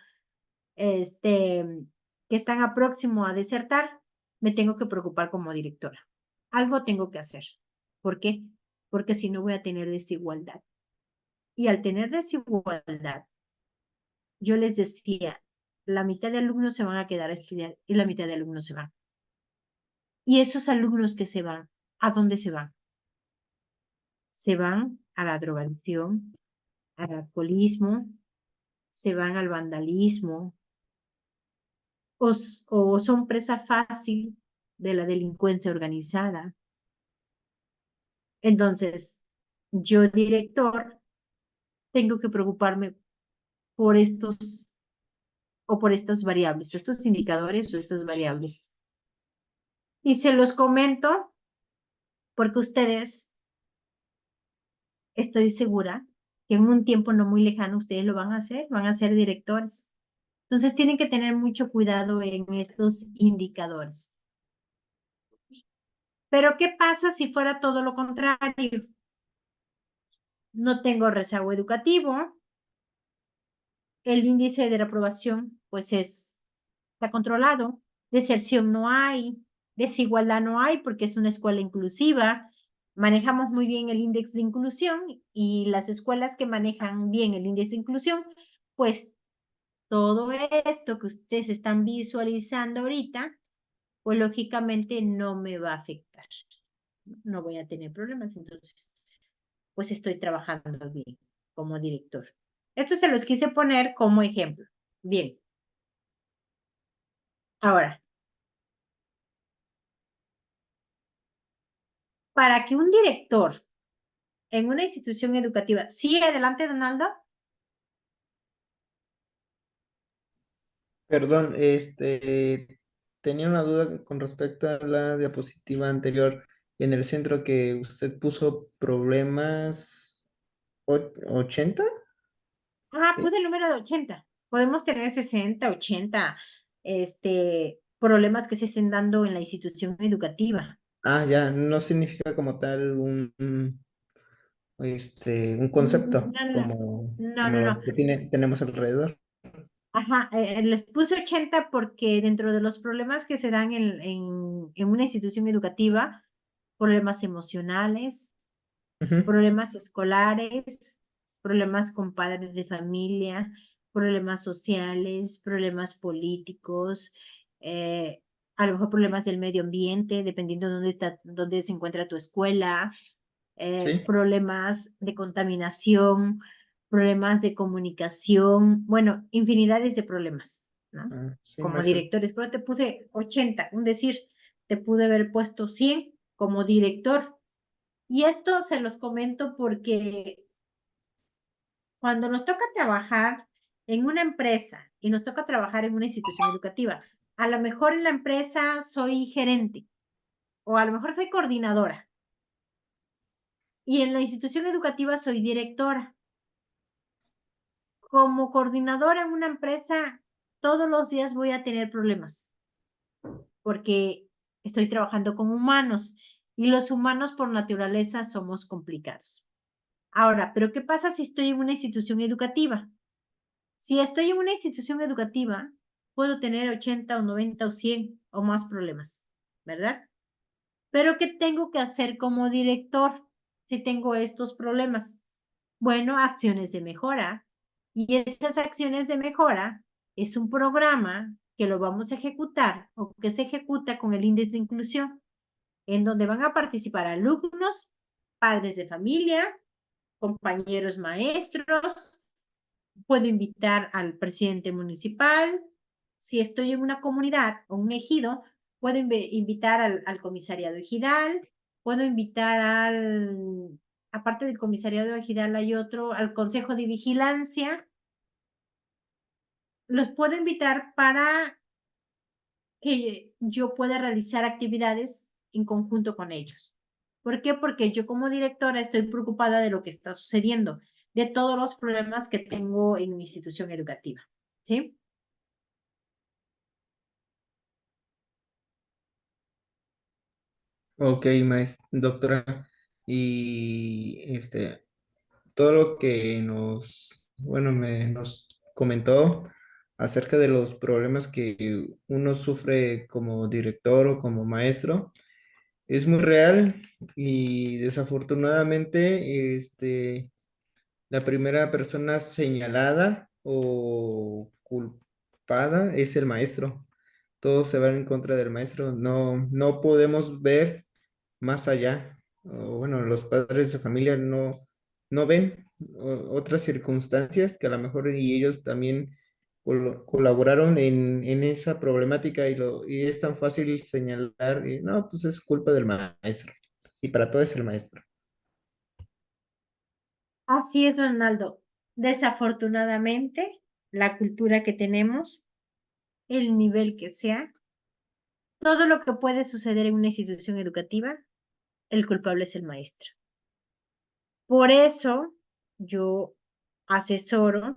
que están a próximo a desertar, me tengo que preocupar como directora. Algo tengo que hacer. ¿Por qué? Porque si no voy a tener desigualdad. Y al tener desigualdad, yo les decía, la mitad de alumnos se van a quedar a estudiar y la mitad de alumnos se van. Y esos alumnos que se van, ¿a dónde se van? Se van a la drogadicción, al alcoholismo, se van al vandalismo, o son presa fácil de la delincuencia organizada. Entonces, yo, director, tengo que preocuparme por estos o por estas variables, estos indicadores o estas variables. Y se los comento porque ustedes, estoy segura, que en un tiempo no muy lejano ustedes lo van a ser directores. Entonces tienen que tener mucho cuidado en estos indicadores. Pero ¿qué pasa si fuera todo lo contrario? No tengo rezago educativo, el índice de reprobación pues está controlado, deserción no hay, desigualdad no hay porque es una escuela inclusiva, manejamos muy bien el índice de inclusión y las escuelas que manejan bien el índice de inclusión, pues todo esto que ustedes están visualizando ahorita, pues lógicamente no me va a afectar, no voy a tener problemas, entonces pues estoy trabajando bien como director. Esto se los quise poner como ejemplo. Bien, ahora, para que un director en una institución educativa, sí, adelante, Donaldo. Perdón, tenía una duda con respecto a la diapositiva anterior. En el centro que usted puso problemas 80. Puse el número de 80. Podemos tener 60, 80, problemas que se estén dando en la institución educativa. Ah, ya, no significa como tal un concepto No, no, no, como no, no. los que tenemos alrededor. Ajá, les puse 80 porque dentro de los problemas que se dan en una institución educativa, problemas emocionales, Ujú. problemas escolares, problemas con padres de familia, problemas sociales, problemas políticos, eh, a lo mejor problemas del medio ambiente, dependiendo de dónde se encuentra tu escuela, Sí, problemas de contaminación, problemas de comunicación, bueno, infinidades de problemas, ¿no? sí, Como maestro. directores, pero te puse 80, un decir, te pude haber puesto 100 como director. Y esto se los comento porque cuando nos toca trabajar en una empresa y nos toca trabajar en una institución educativa, a lo mejor en la empresa soy gerente o a lo mejor soy coordinadora y en la institución educativa soy directora. Como coordinadora en una empresa, todos los días voy a tener problemas porque estoy trabajando con humanos y los humanos por naturaleza somos complicados. Ahora, ¿pero qué pasa si estoy en una institución educativa? Si estoy en una institución educativa, puedo tener 80 o 90 o 100 o más problemas, ¿verdad? Pero ¿qué tengo que hacer como director si tengo estos problemas? Bueno, acciones de mejora. Y esas acciones de mejora es un programa que lo vamos a ejecutar o que se ejecuta con el índice de inclusión, en donde van a participar alumnos, padres de familia, compañeros maestros, puedo invitar al presidente municipal. Si estoy en una comunidad o un ejido, puedo invitar al comisariado ejidal, puedo invitar aparte del comisariado ejidal hay otro, al consejo de vigilancia. Los puedo invitar para que yo pueda realizar actividades en conjunto con ellos. ¿Por qué? Porque yo como directora estoy preocupada de lo que está sucediendo, de todos los problemas que tengo en mi institución educativa, ¿sí? Ok, doctora. Y todo lo que nos comentó acerca de los problemas que uno sufre como director o como maestro, es muy real y desafortunadamente, la primera persona señalada o culpada es el maestro. Todos se van en contra del maestro. No, no podemos ver más allá. O, bueno, los padres de familia no ven otras circunstancias que a lo mejor y ellos también colaboraron en esa problemática y es tan fácil señalar, no, pues es culpa del maestro. Y para todo es el maestro. Así es, Ronaldo. Desafortunadamente, la cultura que tenemos, el nivel que sea, todo lo que puede suceder en una institución educativa, el culpable es el maestro. Por eso yo asesoro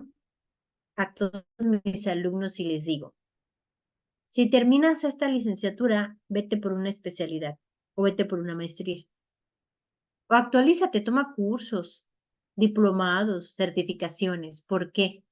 a todos mis alumnos y les digo, si terminas esta licenciatura, vete por una especialidad o vete por una maestría. O actualízate, toma cursos, diplomados, certificaciones. ¿Por qué?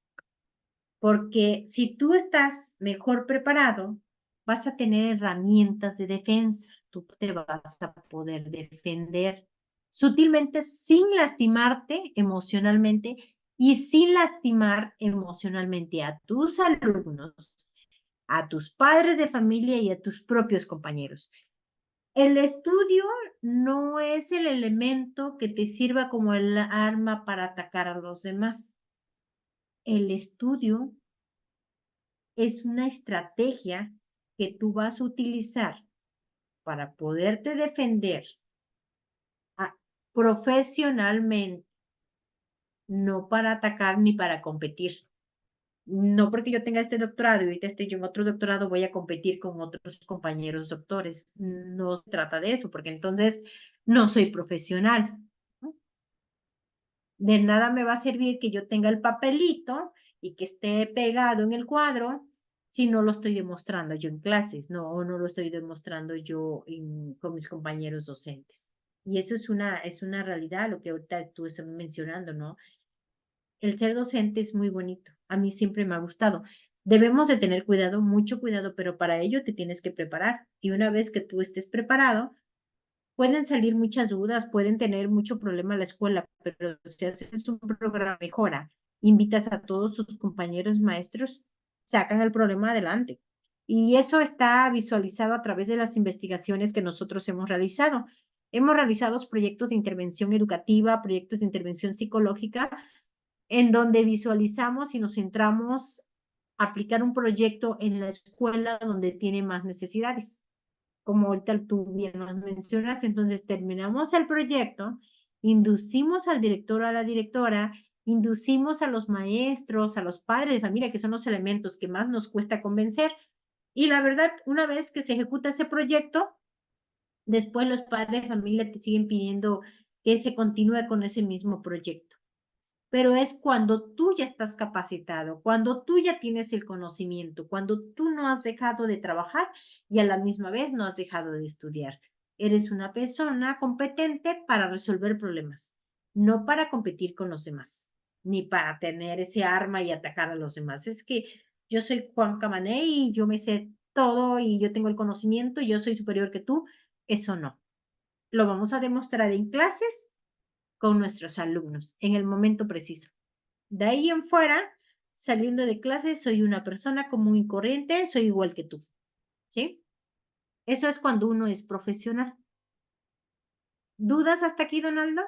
Porque si tú estás mejor preparado, vas a tener herramientas de defensa. Tú te vas a poder defender sutilmente sin lastimarte emocionalmente y sin lastimar emocionalmente a tus alumnos, a tus padres de familia y a tus propios compañeros. El estudio no es el elemento que te sirva como el arma para atacar a los demás. El estudio es una estrategia que tú vas a utilizar para poderte defender profesionalmente, no para atacar ni para competir. No porque yo tenga este doctorado y ahorita esté yo en otro doctorado voy a competir con otros compañeros doctores. No se trata de eso, porque entonces no soy profesional. ¿No? De nada me va a servir que yo tenga el papelito y que esté pegado en el cuadro si no lo estoy demostrando yo en clases, no, o no lo estoy demostrando yo con mis compañeros docentes. Y eso es una realidad, lo que ahorita tú estás mencionando, ¿no? El ser docente es muy bonito. A mí siempre me ha gustado. Debemos de tener cuidado, mucho cuidado, pero para ello te tienes que preparar. Y una vez que tú estés preparado, pueden salir muchas dudas, pueden tener mucho problema en la escuela, pero si haces un programa mejora, invitas a todos tus compañeros maestros, sacan el problema adelante. Y eso está visualizado a través de las investigaciones que nosotros hemos realizado. Hemos realizado proyectos de intervención educativa, proyectos de intervención psicológica, en donde visualizamos y nos centramos a aplicar un proyecto en la escuela donde tiene más necesidades como ahorita tú bien nos mencionas, entonces terminamos el proyecto, inducimos al director o a la directora, inducimos a los maestros, a los padres de familia, que son los elementos que más nos cuesta convencer, y la verdad, una vez que se ejecuta ese proyecto, después los padres de familia te siguen pidiendo que se continúe con ese mismo proyecto. Pero es cuando tú ya estás capacitado, cuando tú ya tienes el conocimiento, cuando tú no has dejado de trabajar y a la misma vez no has dejado de estudiar. Eres una persona competente para resolver problemas, no para competir con los demás, ni para tener ese arma y atacar a los demás. Es que yo soy Juan Camané y yo me sé todo y yo tengo el conocimiento y yo soy superior que tú. Eso no. Lo vamos a demostrar en clases con nuestros alumnos en el momento preciso. De ahí en fuera, saliendo de clase, soy una persona común y corriente, soy igual que tú, ¿sí? Eso es cuando uno es profesional. ¿Dudas hasta aquí, Donaldo?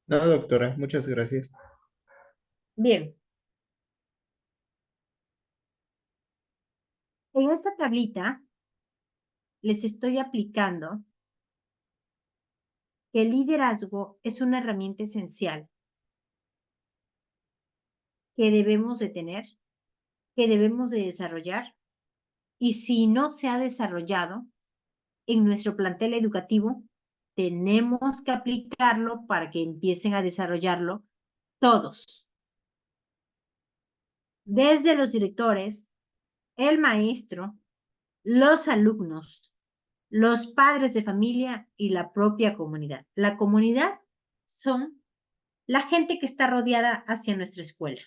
No, doctora, muchas gracias. Bien, en esta tablita les estoy aplicando que el liderazgo es una herramienta esencial que debemos de tener que debemos de desarrollar y si no se ha desarrollado en nuestro plantel educativo, tenemos que aplicarlo para que empiecen a desarrollarlo todos, desde los directores, el maestro, los alumnos, los padres de familia y la propia comunidad. La comunidad son la gente que está rodeada hacia nuestra escuela,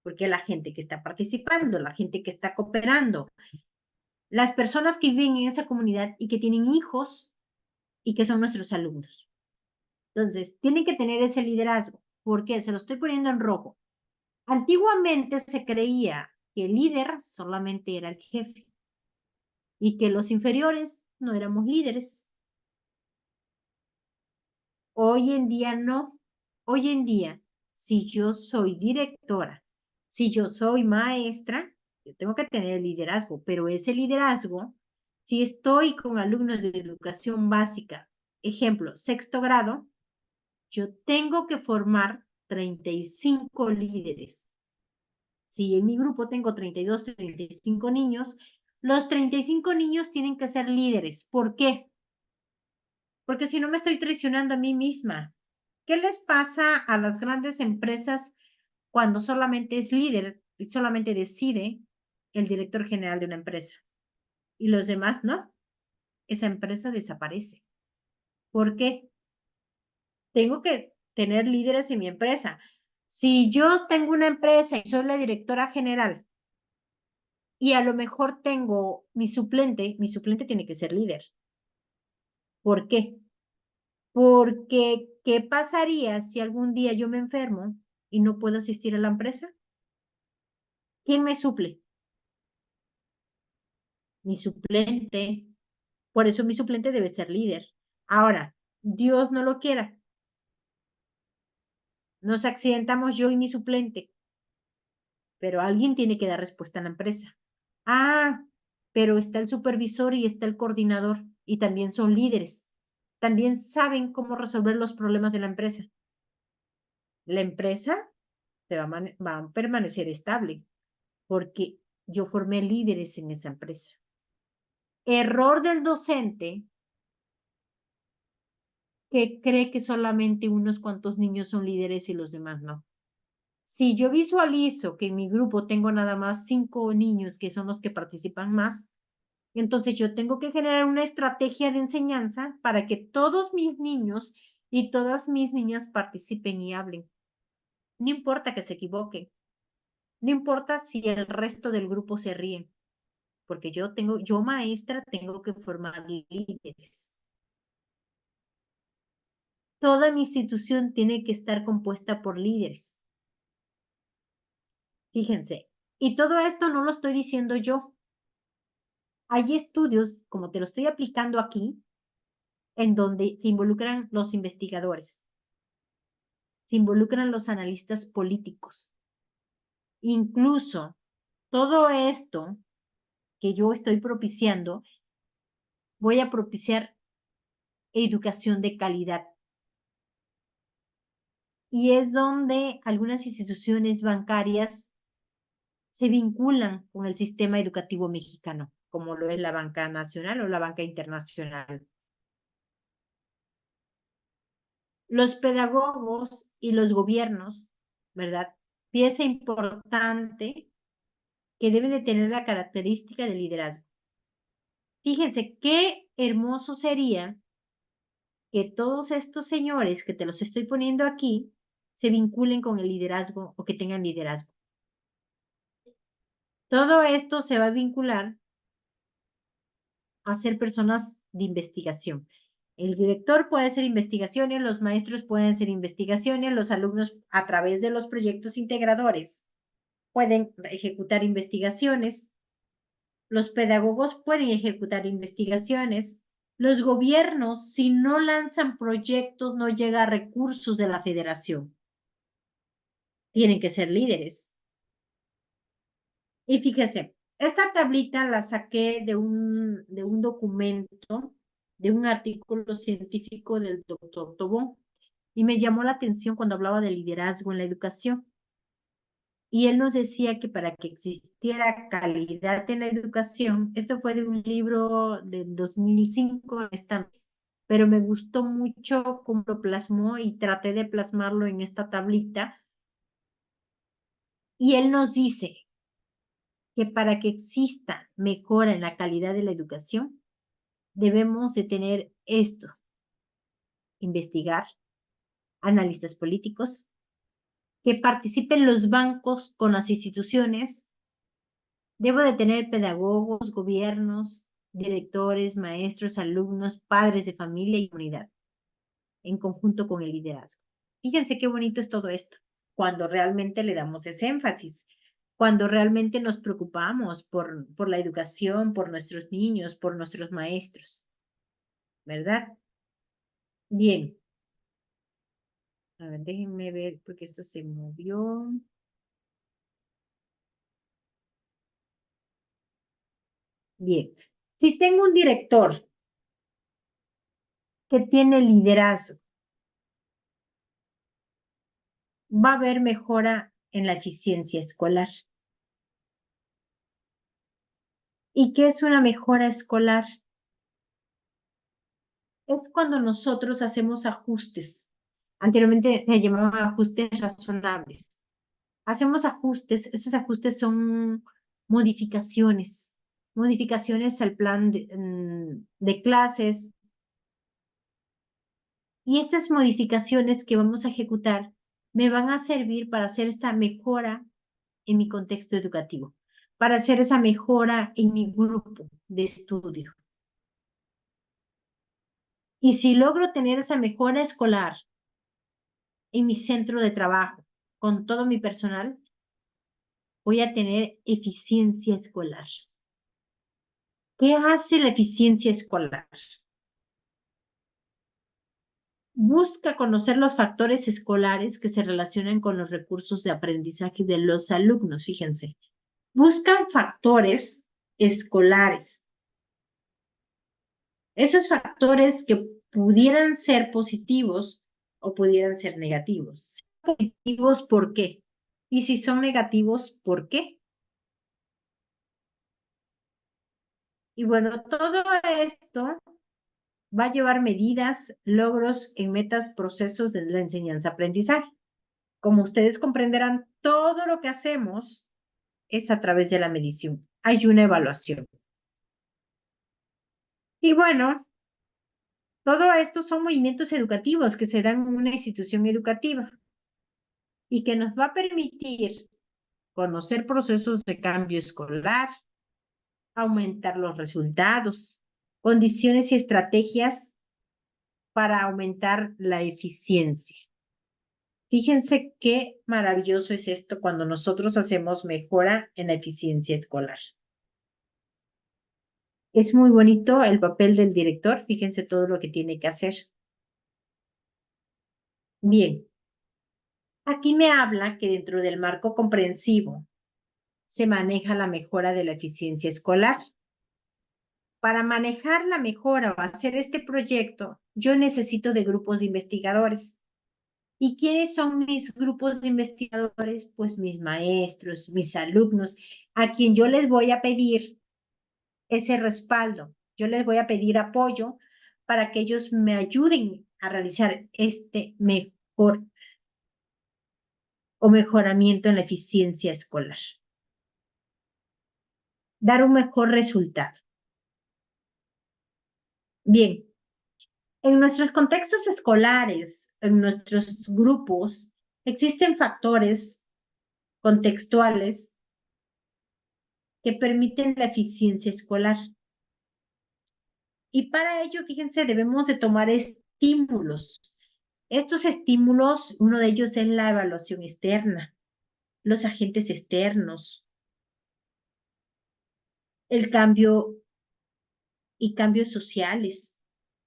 porque la gente que está participando, la gente que está cooperando, las personas que viven en esa comunidad y que tienen hijos y que son nuestros alumnos. Entonces, tienen que tener ese liderazgo. ¿Por qué? Se lo estoy poniendo en rojo. Antiguamente se creía que el líder solamente era el jefe y que los inferiores no éramos líderes. Hoy en día no. Hoy en día, si yo soy directora, si yo soy maestra, yo tengo que tener liderazgo, pero ese liderazgo, si estoy con alumnos de educación básica, ejemplo, sexto grado, yo tengo que formar 35 líderes. Si en mi grupo tengo 32, 35 niños, los 35 niños tienen que ser líderes. ¿Por qué? Porque si no me estoy traicionando a mí misma. ¿Qué les pasa a las grandes empresas cuando solamente es líder y solamente decide el director general de una empresa? Y los demás no. Esa empresa desaparece. ¿Por qué? Tengo que tener líderes en mi empresa. Si yo tengo una empresa y soy la directora general y a lo mejor tengo mi suplente tiene que ser líder. ¿Por qué? Porque, ¿qué pasaría si algún día yo me enfermo y no puedo asistir a la empresa? ¿Quién me suple? Mi suplente. Por eso mi suplente debe ser líder. Ahora, Dios no lo quiera. Nos accidentamos yo y mi suplente, pero alguien tiene que dar respuesta a la empresa. Ah, pero está el supervisor y está el coordinador y también son líderes. También saben cómo resolver los problemas de la empresa. La empresa va a permanecer estable porque yo formé líderes en esa empresa. Error del docente que cree que solamente unos cuantos niños son líderes y los demás no. Si yo visualizo que en mi grupo tengo nada más 5 niños que son los que participan más, entonces yo tengo que generar una estrategia de enseñanza para que todos mis niños y todas mis niñas participen y hablen. No importa que se equivoquen, no importa si el resto del grupo se ríe, porque yo maestra tengo que formar líderes. Toda mi institución tiene que estar compuesta por líderes. Fíjense, y todo esto no lo estoy diciendo yo. Hay estudios, como te lo estoy aplicando aquí, en donde se involucran los investigadores, se involucran los analistas políticos. Incluso todo esto que yo estoy propiciando, voy a propiciar educación de calidad. Y es donde algunas instituciones bancarias se vinculan con el sistema educativo mexicano, como lo es la banca nacional o la banca internacional. Los pedagogos y los gobiernos, ¿verdad? Pieza importante que debe de tener la característica de liderazgo. Fíjense qué hermoso sería que todos estos señores que te los estoy poniendo aquí se vinculen con el liderazgo o que tengan liderazgo. Todo esto se va a vincular a ser personas de investigación. El director puede hacer investigaciones, los maestros pueden hacer investigaciones, los alumnos a través de los proyectos integradores pueden ejecutar investigaciones, los pedagogos pueden ejecutar investigaciones, los gobiernos, si no lanzan proyectos, no llega a recursos de la federación. Tienen que ser líderes. Y fíjese, esta tablita la saqué de un documento, de un artículo científico del doctor Tobón, y me llamó la atención cuando hablaba de liderazgo en la educación. Y él nos decía que para que existiera calidad en la educación, esto fue de un libro del 2005, pero me gustó mucho cómo lo plasmó y traté de plasmarlo en esta tablita. Y él nos dice que para que exista mejora en la calidad de la educación, debemos de tener esto: investigar, analistas políticos, que participen los bancos con las instituciones. Debo de tener pedagogos, gobiernos, directores, maestros, alumnos, padres de familia y comunidad, en conjunto con el liderazgo. Fíjense qué bonito es todo esto, cuando realmente le damos ese énfasis, cuando realmente nos preocupamos por la educación, por nuestros niños, por nuestros maestros, ¿verdad? Bien, a ver, déjenme ver porque esto se movió. Bien, si tengo un director que tiene liderazgo, va a haber mejora en la eficiencia escolar. ¿Y qué es una mejora escolar? Es cuando nosotros hacemos ajustes. Anteriormente se llamaban ajustes razonables. Hacemos ajustes, esos ajustes son modificaciones, modificaciones al plan de clases. Y estas modificaciones que vamos a ejecutar me van a servir para hacer esta mejora en mi contexto educativo, para hacer esa mejora en mi grupo de estudio. Y si logro tener esa mejora escolar en mi centro de trabajo, con todo mi personal, voy a tener eficiencia escolar. ¿Qué hace la eficiencia escolar? Busca conocer los factores escolares que se relacionan con los recursos de aprendizaje de los alumnos. Fíjense, buscan factores escolares. Esos factores que pudieran ser positivos o pudieran ser negativos. Positivos, ¿por qué? Y si son negativos, ¿por qué? Y bueno, todo esto va a llevar medidas, logros en metas, procesos de la enseñanza-aprendizaje. Como ustedes comprenderán, todo lo que hacemos es a través de la medición. Hay una evaluación. Y bueno, todo esto son movimientos educativos que se dan en una institución educativa y que nos va a permitir conocer procesos de cambio escolar, aumentar los resultados, condiciones y estrategias para aumentar la eficiencia. Fíjense qué maravilloso es esto cuando nosotros hacemos mejora en la eficiencia escolar. Es muy bonito el papel del director, fíjense todo lo que tiene que hacer. Bien, aquí me habla que dentro del marco comprensivo se maneja la mejora de la eficiencia escolar. Para manejar la mejora o hacer este proyecto, yo necesito de grupos de investigadores. ¿Y quiénes son mis grupos de investigadores? Pues mis maestros, mis alumnos, a quien yo les voy a pedir ese respaldo. Yo les voy a pedir apoyo para que ellos me ayuden a realizar este mejor o mejoramiento en la eficiencia escolar. Dar un mejor resultado. Bien, en nuestros contextos escolares, en nuestros grupos, existen factores contextuales que permiten la eficiencia escolar. Y para ello, fíjense, debemos de tomar estímulos. Estos estímulos, uno de ellos es la evaluación externa, los agentes externos, el cambio y cambios sociales.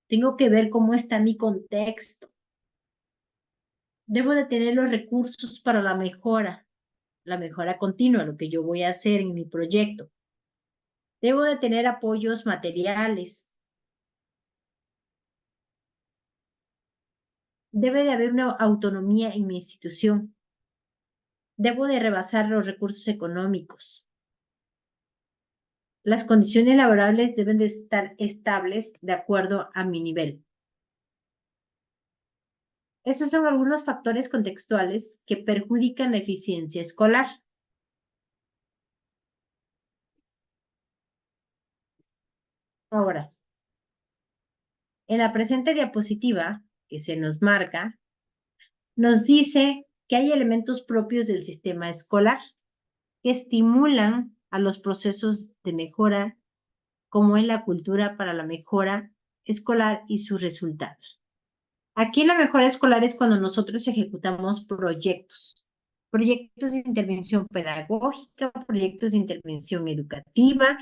Tengo que ver cómo está mi contexto. Debo de tener los recursos para la mejora continua, lo que yo voy a hacer en mi proyecto. Debo de tener apoyos materiales. Debe de haber una autonomía en mi institución. Debo de rebasar los recursos económicos. Las condiciones laborables deben de estar estables de acuerdo a mi nivel. Esos son algunos factores contextuales que perjudican la eficiencia escolar. Ahora, en la presente diapositiva que se nos marca, nos dice que hay elementos propios del sistema escolar que estimulan a los procesos de mejora, como es la cultura para la mejora escolar y sus resultados. Aquí la mejora escolar es cuando nosotros ejecutamos proyectos de intervención pedagógica, proyectos de intervención educativa,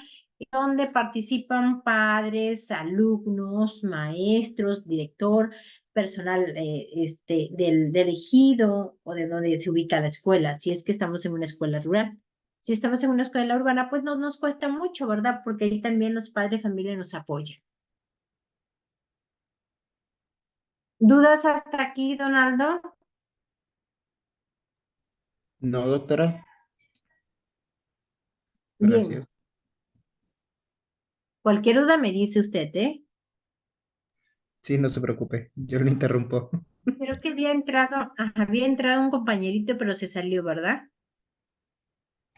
donde participan padres, alumnos, maestros, director, personal del ejido o de donde se ubica la escuela, si es que estamos en una escuela rural. Si estamos en una escuela urbana, pues no nos cuesta mucho, ¿verdad? Porque ahí también los padres de familia nos apoyan. ¿Dudas hasta aquí, Donaldo? No, doctora, Bien, gracias. cualquier duda me dice usted, ¿eh? Sí, no se preocupe, yo le interrumpo. Creo que había entrado un compañerito, pero se salió, ¿verdad?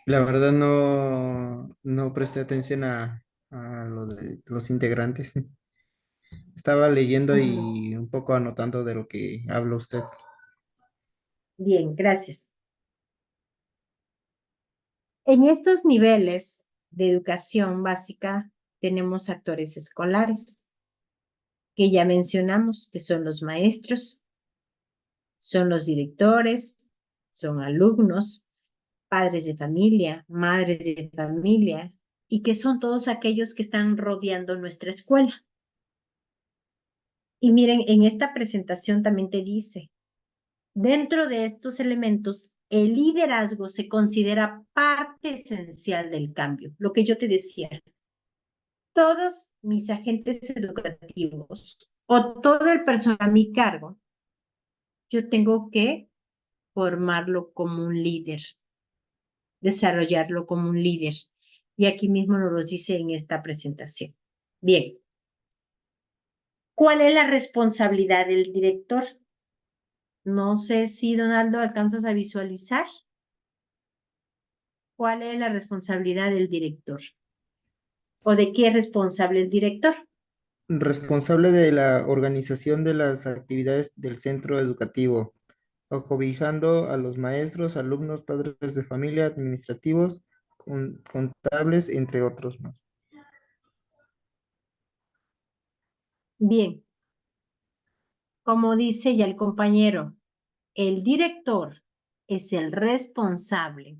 La verdad no presté atención a lo de los integrantes. Estaba leyendo Ujú. y un poco anotando de lo que habla usted. Bien, gracias. En estos niveles de educación básica tenemos actores escolares, que ya mencionamos, que son los maestros, son los directores, son alumnos, padres de familia, madres de familia, y que son todos aquellos que están rodeando nuestra escuela. Y miren, en esta presentación también te dice, dentro de estos elementos, el liderazgo se considera parte esencial del cambio. Lo que yo te decía, todos mis agentes educativos o todo el personal a mi cargo, yo tengo que formarlo como un líder, desarrollarlo como un líder. Y aquí mismo nos lo dice en esta presentación. Bien, ¿cuál es la responsabilidad del director? No sé si, Donaldo, alcanzas a visualizar cuál es la responsabilidad del director o de qué es responsable el director. Responsable de la organización de las actividades del centro educativo, acobijando a los maestros, alumnos, padres de familia, administrativos, contables, entre otros más. Bien, como dice ya el compañero, el director es el responsable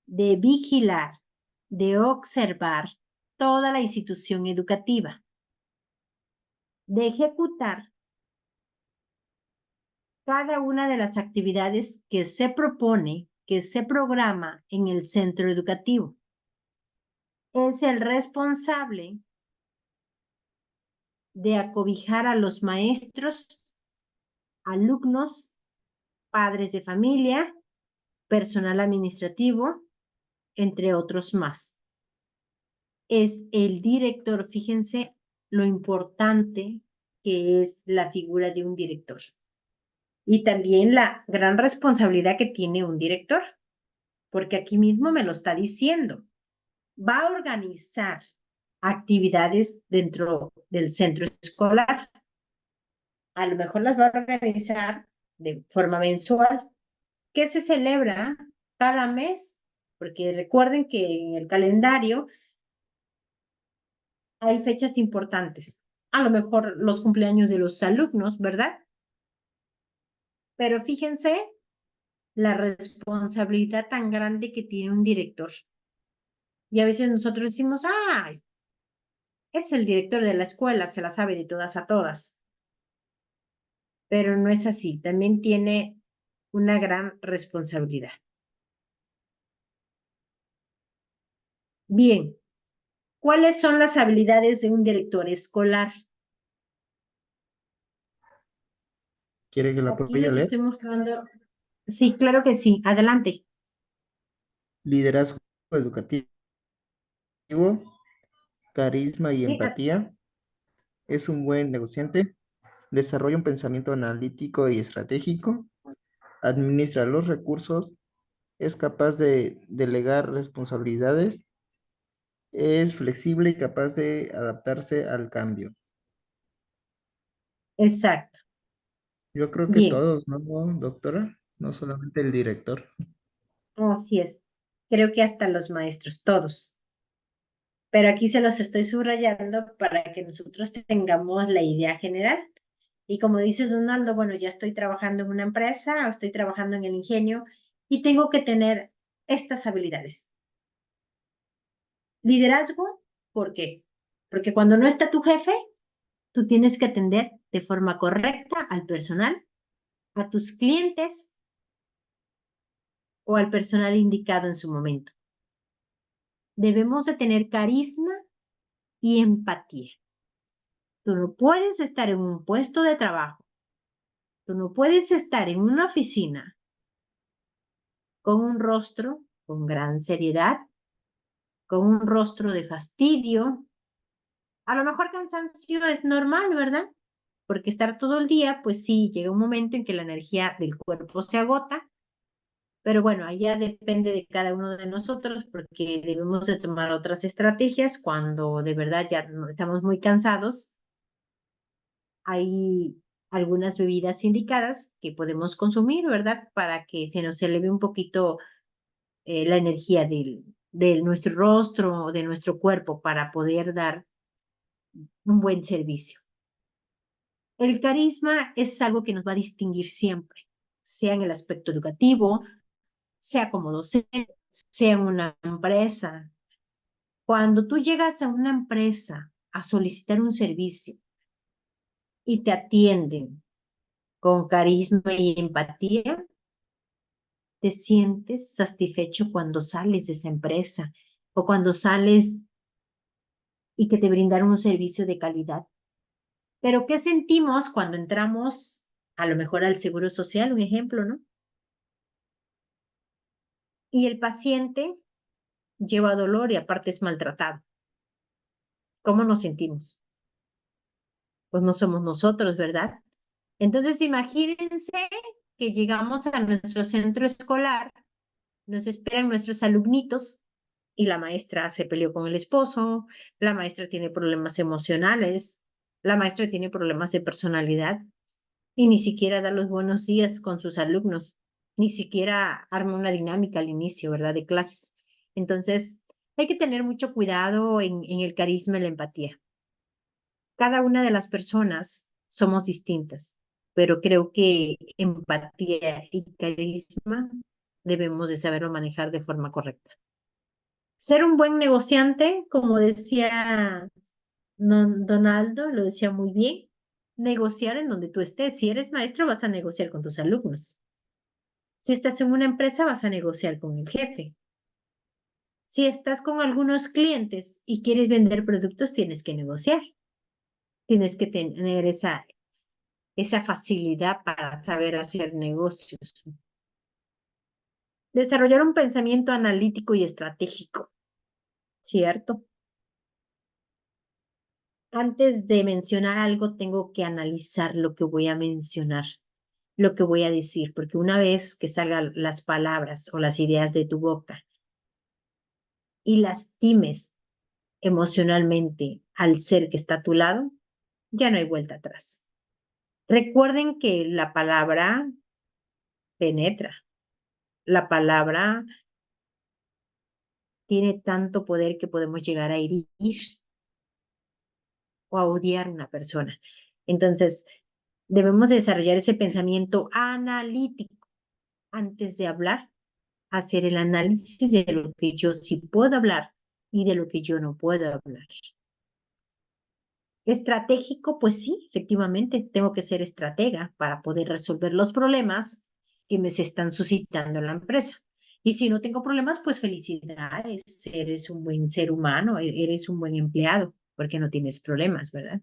de vigilar, de observar toda la institución educativa, de ejecutar cada una de las actividades que se propone, que se programa en el centro educativo. Es el responsable de acobijar a los maestros, alumnos, padres de familia, personal administrativo, entre otros más. Es el director, fíjense lo importante que es la figura de un director y también la gran responsabilidad que tiene un director, porque aquí mismo me lo está diciendo. Va a organizar actividades dentro del centro escolar. A lo mejor las va a organizar de forma mensual, que se celebra cada mes, porque recuerden que en el calendario hay fechas importantes. A lo mejor los cumpleaños de los alumnos, ¿verdad? Pero fíjense la responsabilidad tan grande que tiene un director. Y a veces nosotros decimos, ah, es el director de la escuela, se la sabe de todas a todas. Pero no es así, también tiene una gran responsabilidad. Bien, ¿cuáles son las habilidades de un director escolar? ¿Quiere que la Aquí apoye a les leer? estoy mostrando, Sí, claro que sí. Adelante. Liderazgo educativo, carisma y Sí, empatía. Es un buen negociante. Desarrolla un pensamiento analítico y estratégico. Administra los recursos. Es capaz de delegar responsabilidades. Es flexible y capaz de adaptarse al cambio. exacto. Yo creo que Bien, todos, ¿no, doctora? No solamente el director. así es. Creo que hasta los maestros, todos. Pero aquí se los estoy subrayando para que nosotros tengamos la idea general. Y como dice Donaldo, bueno, ya estoy trabajando en una empresa o estoy trabajando en el ingenio y tengo que tener estas habilidades. Liderazgo, ¿por qué? Porque cuando no está tu jefe, tú tienes que atender de forma correcta al personal, a tus clientes o al personal indicado en su momento. Debemos de tener carisma y empatía. Tú no puedes estar en un puesto de trabajo, tú no puedes estar en una oficina con un rostro con gran seriedad, con un rostro de fastidio. A lo mejor cansancio es normal, ¿verdad? Porque estar todo el día, pues sí, llega un momento en que la energía del cuerpo se agota, pero bueno, allá depende de cada uno de nosotros porque debemos de tomar otras estrategias cuando de verdad ya estamos muy cansados. Hay algunas bebidas indicadas que podemos consumir, ¿verdad? Para que se nos eleve un poquito la energía de nuestro rostro, de nuestro cuerpo, para poder dar un buen servicio. El carisma es algo que nos va a distinguir siempre, sea en el aspecto educativo, sea como docente, sea en una empresa. Cuando tú llegas a una empresa a solicitar un servicio y te atienden con carisma y empatía, te sientes satisfecho cuando sales de esa empresa o cuando sales y que te brindaron un servicio de calidad. Pero ¿qué sentimos cuando entramos a lo mejor al Seguro Social, un ejemplo, ¿no? Y el paciente lleva dolor y aparte es maltratado. ¿Cómo nos sentimos? Pues no somos nosotros, ¿verdad? Entonces imagínense que llegamos a nuestro centro escolar, nos esperan nuestros alumnitos y la maestra se peleó con el esposo, la maestra tiene problemas emocionales, la maestra tiene problemas de personalidad y ni siquiera da los buenos días con sus alumnos, ni siquiera arma una dinámica al inicio, ¿verdad? De clases. Entonces, hay que tener mucho cuidado en el carisma y la empatía. Cada una de las personas somos distintas, pero creo que empatía y carisma debemos de saberlo manejar de forma correcta. Ser un buen negociante, como decía Donaldo, lo decía muy bien, negociar en donde tú estés. Si eres maestro, vas a negociar con tus alumnos. Si estás en una empresa, vas a negociar con el jefe. Si estás con algunos clientes y quieres vender productos, tienes que negociar. Tienes que tener esa facilidad para saber hacer negocios. Desarrollar un pensamiento analítico y estratégico, ¿cierto? Antes de mencionar algo, tengo que analizar lo que voy a mencionar, lo que voy a decir, porque una vez que salgan las palabras o las ideas de tu boca y lastimes emocionalmente al ser que está a tu lado, ya no hay vuelta atrás. Recuerden que la palabra penetra, la palabra tiene tanto poder que podemos llegar a herir o a odiar a una persona. Entonces, debemos desarrollar ese pensamiento analítico antes de hablar, hacer el análisis de lo que yo sí puedo hablar y de lo que yo no puedo hablar. Estratégico, pues sí, efectivamente, tengo que ser estratega para poder resolver los problemas que me se están suscitando en la empresa. Y si no tengo problemas, pues felicidades, eres un buen ser humano, eres un buen empleado, porque no tienes problemas, ¿verdad?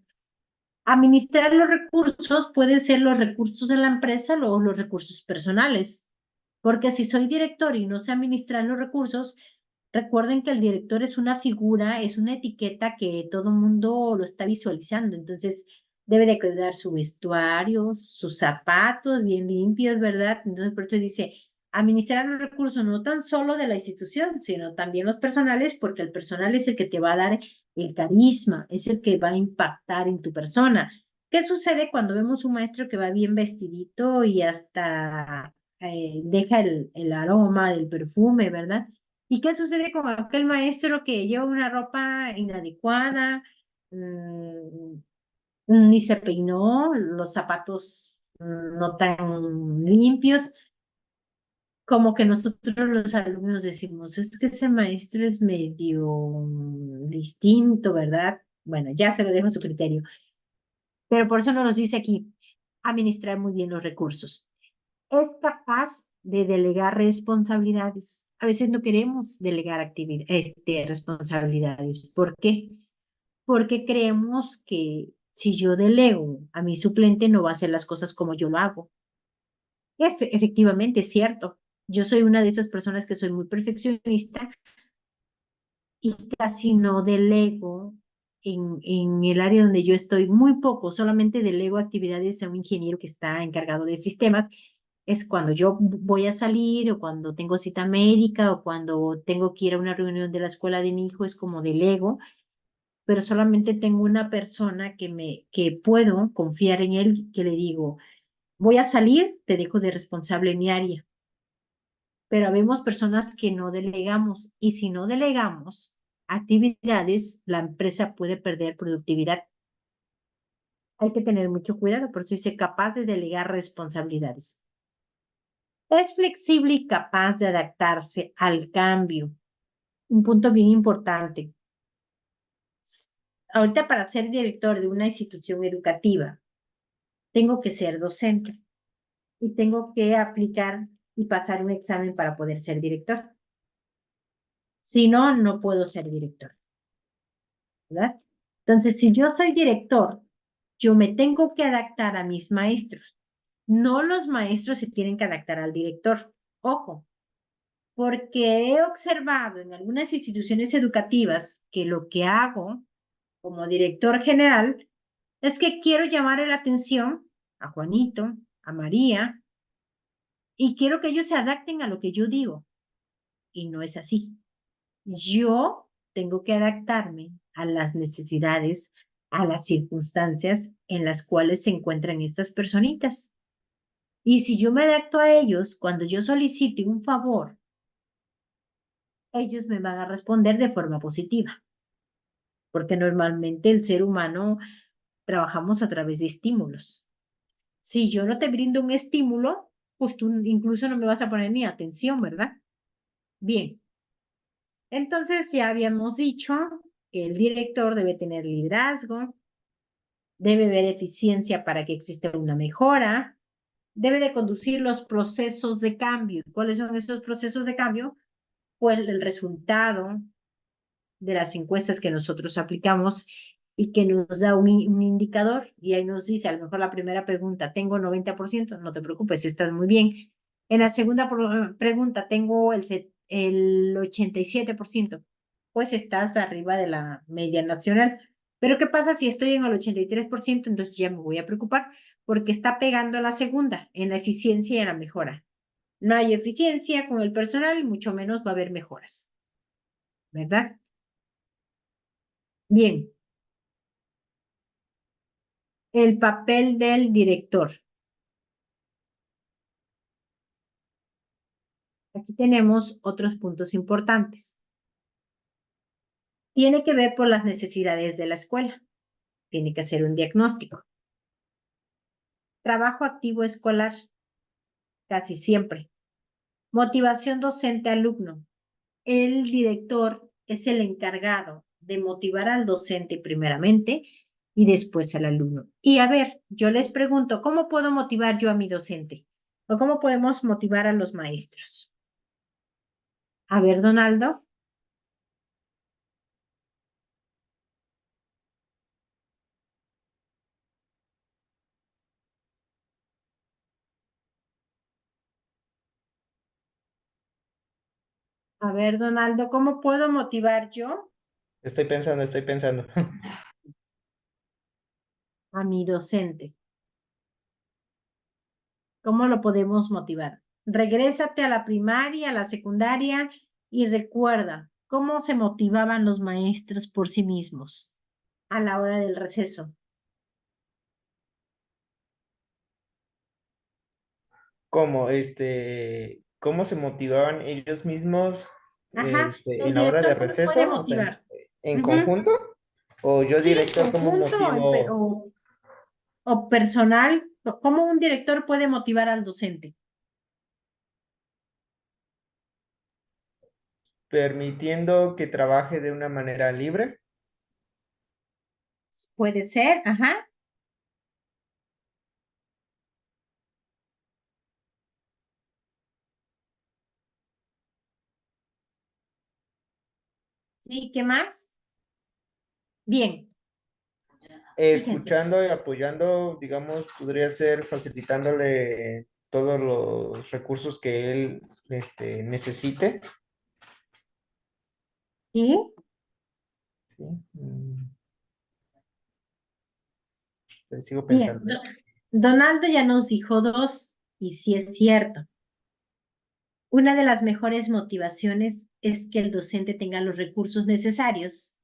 Administrar los recursos pueden ser los recursos de la empresa o los recursos personales. Porque si soy director y no sé administrar los recursos, recuerden que el director es una figura, es una etiqueta que todo el mundo lo está visualizando. Entonces, debe de cuidar su vestuario, sus zapatos bien limpios, ¿verdad? Entonces, por eso dice, administrar los recursos no tan solo de la institución, sino también los personales, porque el personal es el que te va a dar el carisma, es el que va a impactar en tu persona. ¿Qué sucede cuando vemos un maestro que va bien vestidito y hasta deja el aroma del perfume, ¿verdad? ¿Y qué sucede con aquel maestro que lleva una ropa inadecuada, mm, ni se peinó, los zapatos no tan limpios? Como que nosotros los alumnos decimos, es que ese maestro es medio distinto, ¿verdad? Bueno, ya se lo dejo a su criterio, pero por eso nos dice aquí, administrar muy bien los recursos. Es capaz de delegar responsabilidades. A veces no queremos delegar responsabilidades. ¿Por qué? Porque creemos que si yo delego a mi suplente no va a hacer las cosas como yo lo hago. Efectivamente, es cierto. Yo soy una de esas personas que soy muy perfeccionista y casi no delego en el área donde yo estoy, muy poco, solamente delego actividades a un ingeniero que está encargado de sistemas. Es cuando yo voy a salir o cuando tengo cita médica o cuando tengo que ir a una reunión de la escuela de mi hijo, es como delego, pero solamente tengo una persona que puedo confiar en él, que le digo, voy a salir, te dejo de responsable en mi área. Pero habemos personas que no delegamos y si no delegamos actividades, la empresa puede perder productividad. Hay que tener mucho cuidado, por eso dice capaz de delegar responsabilidades. Es flexible y capaz de adaptarse al cambio. Un punto bien importante. Ahorita para ser director de una institución educativa, tengo que ser docente y tengo que aplicar y pasar un examen para poder ser director. Si no, no puedo ser director, ¿verdad? Entonces, si yo soy director, yo me tengo que adaptar a mis maestros. No los maestros se tienen que adaptar al director. Ojo, porque he observado en algunas instituciones educativas que lo que hago como director general es que quiero llamar la atención a Juanito, a María, y quiero que ellos se adapten a lo que yo digo. Y no es así. Yo tengo que adaptarme a las necesidades, a las circunstancias en las cuales se encuentran estas personitas. Y si yo me adapto a ellos, cuando yo solicite un favor, ellos me van a responder de forma positiva, porque normalmente el ser humano trabajamos a través de estímulos. Si yo no te brindo un estímulo, pues tú incluso no me vas a poner ni atención, ¿verdad? Bien, entonces ya habíamos dicho que el director debe tener liderazgo, debe ver eficiencia para que exista una mejora, debe de conducir los procesos de cambio. ¿Cuáles son esos procesos de cambio? Pues el resultado de las encuestas que nosotros aplicamos y que nos da un indicador y ahí nos dice, a lo mejor la primera pregunta, tengo 90%, no te preocupes, estás muy bien. En la segunda pregunta, tengo el 87%, pues estás arriba de la media nacional. Pero ¿qué pasa si estoy en el 83%? Entonces ya me voy a preocupar porque está pegando a la segunda, en la eficiencia y en la mejora. No hay eficiencia con el personal y mucho menos va a haber mejoras, ¿verdad? Bien, el papel del director. Aquí tenemos otros puntos importantes. Tiene que ver por las necesidades de la escuela. Tiene que hacer un diagnóstico. Trabajo activo escolar, casi siempre. Motivación docente alumno. El director es el encargado de motivar al docente primeramente y después al alumno. Y a ver, yo les pregunto, ¿cómo puedo motivar yo a mi docente? ¿O cómo podemos motivar a los maestros? A ver, Donaldo. A ver, Donaldo, ¿cómo puedo motivar yo Estoy pensando, estoy pensando. a mi docente? ¿Cómo lo podemos motivar? Regrésate a la primaria, a la secundaria y recuerda cómo se motivaban los maestros por sí mismos a la hora del receso. ¿Cómo, cómo se motivaban ellos mismos, Ajá, el en la hora de director, ¿cómo puede receso? O sea, motivar? en Ujú. conjunto? ¿O yo Sí, en director, cómo conjunto motivo? o personal. ¿Cómo un director puede motivar al docente? Permitiendo que trabaje de una manera libre, Puede ser, ajá. ¿Sí? ¿Qué más? Bien, fíjense. escuchando y apoyando, digamos, podría ser facilitándole todos los recursos que él, necesite. ¿Sí? ¿Sí? Sigo Bien. pensando. Donaldo ya nos dijo dos, y sí es cierto. Una de las mejores motivaciones es que el docente tenga los recursos necesarios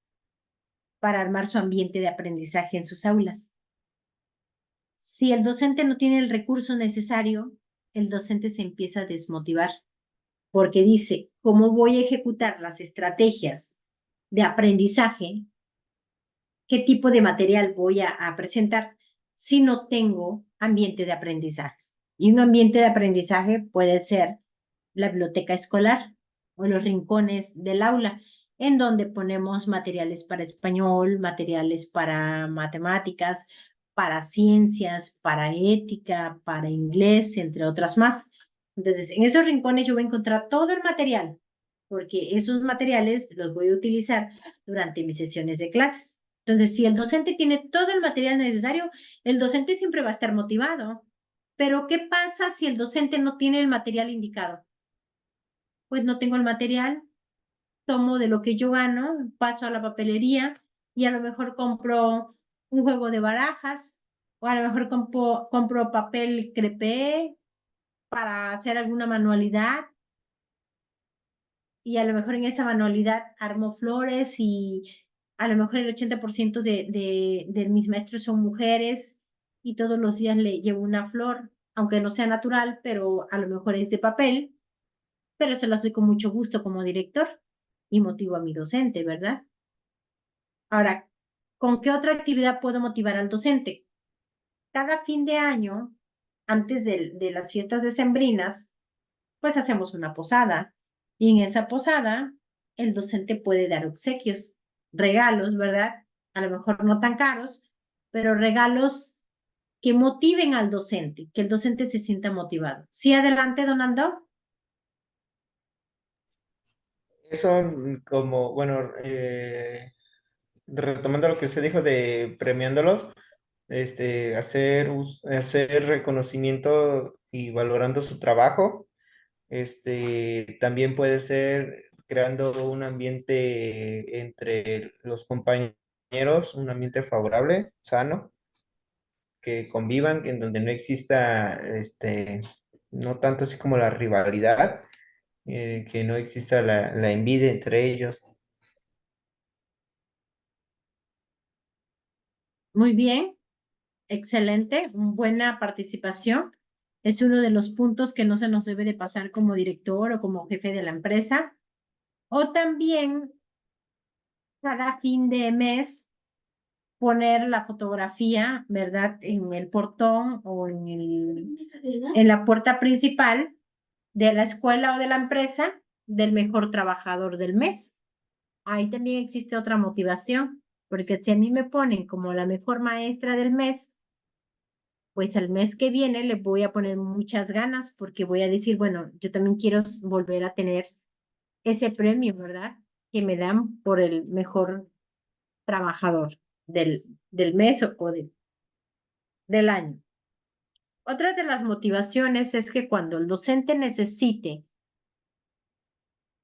para armar su ambiente de aprendizaje en sus aulas. Si el docente no tiene el recurso necesario, el docente se empieza a desmotivar porque dice, ¿cómo voy a ejecutar las estrategias de aprendizaje? ¿Qué tipo de material voy a presentar si no tengo ambiente de aprendizaje? Y un ambiente de aprendizaje puede ser la biblioteca escolar o los rincones del aula, en donde ponemos materiales para español, materiales para matemáticas, para ciencias, para ética, para inglés, entre otras más. Entonces, en esos rincones yo voy a encontrar todo el material, porque esos materiales los voy a utilizar durante mis sesiones de clases. Entonces, si el docente tiene todo el material necesario, el docente siempre va a estar motivado. Pero, ¿qué pasa si el docente no tiene el material indicado? Pues no tengo el material, tomo de lo que yo gano, paso a la papelería y a lo mejor compro un juego de barajas o a lo mejor compro papel crepé para hacer alguna manualidad y a lo mejor en esa manualidad armo flores y a lo mejor el 80% de mis maestros son mujeres y todos los días le llevo una flor, aunque no sea natural, pero a lo mejor es de papel, pero se las doy con mucho gusto como director y motivo a mi docente, ¿verdad? Ahora, ¿con qué otra actividad puedo motivar al docente? Cada fin de año, antes de las fiestas decembrinas, pues hacemos una posada. Y en esa posada, el docente puede dar obsequios, regalos, ¿verdad? A lo mejor no tan caros, pero regalos que motiven al docente, que el docente se sienta motivado. Sí, adelante, Donaldo. Eso como, bueno, retomando lo que usted dijo de premiándolos, hacer reconocimiento y valorando su trabajo. También puede ser creando un ambiente entre los compañeros, un ambiente favorable, sano, que convivan, en donde no exista, no tanto así como la rivalidad, que no exista la envidia entre ellos. Muy bien, excelente, buena participación. Es uno de los puntos que no se nos debe de pasar como director o como jefe de la empresa. O también cada fin de mes poner la fotografía, ¿verdad? En el portón o en la puerta principal de la escuela o de la empresa del mejor trabajador del mes. Ahí también existe otra motivación, porque si a mí me ponen como la mejor maestra del mes, pues el mes que viene le voy a poner muchas ganas porque voy a decir, bueno, yo también quiero volver a tener ese premio, ¿verdad? Que me dan por el mejor trabajador del mes del año. Otra de las motivaciones es que cuando el docente necesite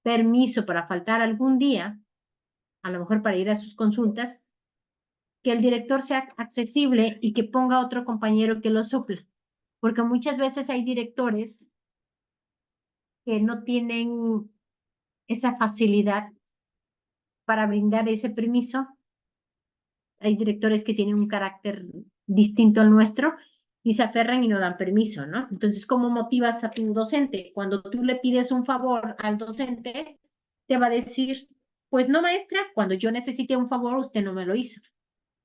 permiso para faltar algún día, a lo mejor para ir a sus consultas, que el director sea accesible y que ponga otro compañero que lo supla. Porque muchas veces hay directores que no tienen esa facilidad para brindar ese permiso. Hay directores que tienen un carácter distinto al nuestro y se aferran y no dan permiso, ¿no? Entonces, ¿cómo motivas a tu docente? Cuando tú le pides un favor al docente, te va a decir, pues no, maestra, cuando yo necesité un favor, usted no me lo hizo.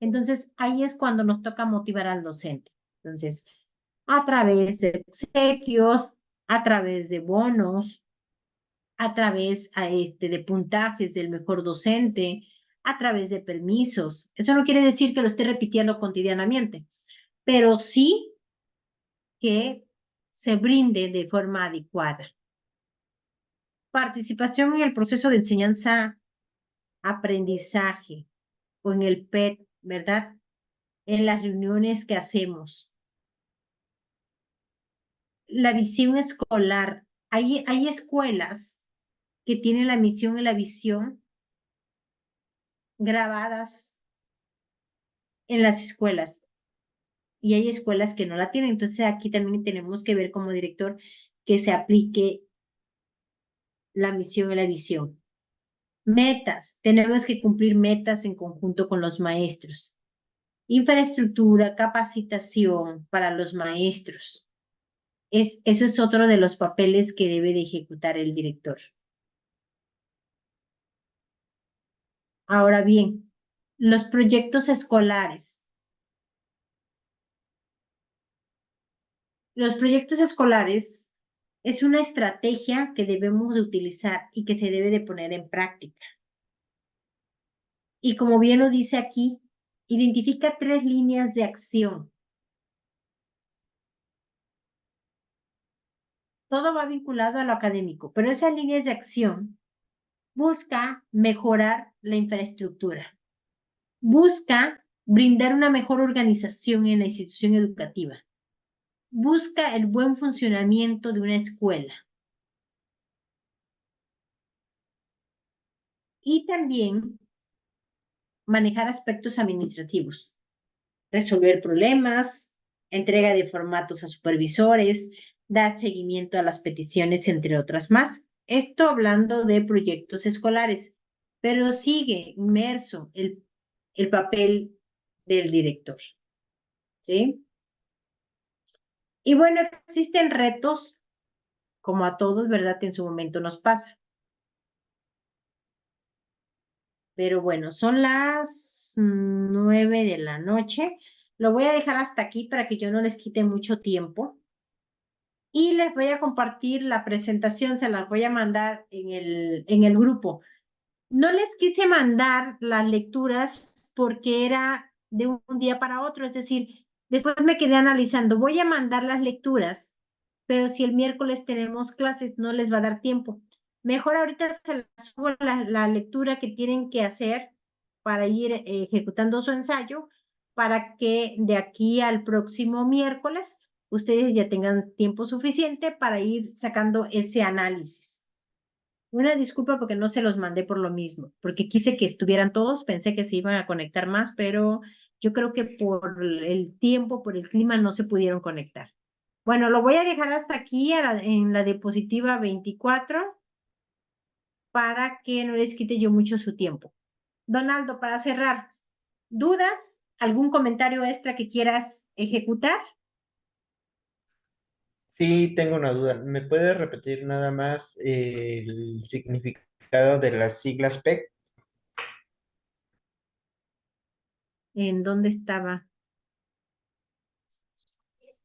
Entonces, ahí es cuando nos toca motivar al docente. Entonces, a través de obsequios, a través de bonos, a través de puntajes del mejor docente, a través de permisos. Eso no quiere decir que lo esté repitiendo cotidianamente, pero sí que se brinde de forma adecuada. Participación en el proceso de enseñanza, aprendizaje o en el PET, ¿verdad? En las reuniones que hacemos. La visión escolar. Hay escuelas que tienen la misión y la visión grabadas en las escuelas y hay escuelas que no la tienen. Entonces aquí también tenemos que ver como director que se aplique la misión y la visión. Metas. Tenemos que cumplir metas en conjunto con los maestros. Infraestructura, capacitación para los maestros. Eso es otro de los papeles que debe de ejecutar el director. Ahora bien, los proyectos escolares. Los proyectos escolares es una estrategia que debemos de utilizar y que se debe de poner en práctica. Y como bien lo dice aquí, identifica 3 líneas de acción. Todo va vinculado a lo académico, pero esas líneas de acción busca mejorar la infraestructura, busca brindar una mejor organización en la institución educativa, busca el buen funcionamiento de una escuela y también manejar aspectos administrativos, resolver problemas, entrega de formatos a supervisores, dar seguimiento a las peticiones, entre otras más. Esto hablando de proyectos escolares, pero sigue inmerso el papel del director, ¿sí? Y bueno, existen retos, como a todos, ¿verdad? Que en su momento nos pasa. Pero bueno, son las 9 de la noche. Lo voy a dejar hasta aquí para que yo no les quite mucho tiempo. Y les voy a compartir la presentación, se las voy a mandar en el grupo. No les quise mandar las lecturas porque era de un día para otro, es decir, después me quedé analizando, voy a mandar las lecturas, pero si el miércoles tenemos clases, no les va a dar tiempo. Mejor ahorita se les subo la lectura que tienen que hacer para ir ejecutando su ensayo, para que de aquí al próximo miércoles ustedes ya tengan tiempo suficiente para ir sacando ese análisis. Una disculpa porque no se los mandé por lo mismo, porque quise que estuvieran todos, pensé que se iban a conectar más, pero yo creo que por el tiempo, por el clima, no se pudieron conectar. Bueno, lo voy a dejar hasta aquí en la diapositiva 24 para que no les quite yo mucho su tiempo. Donaldo, para cerrar, ¿dudas? ¿Algún comentario extra que quieras ejecutar? Sí, tengo una duda. ¿Me puedes repetir nada más el significado de las siglas PEC? ¿En dónde estaba?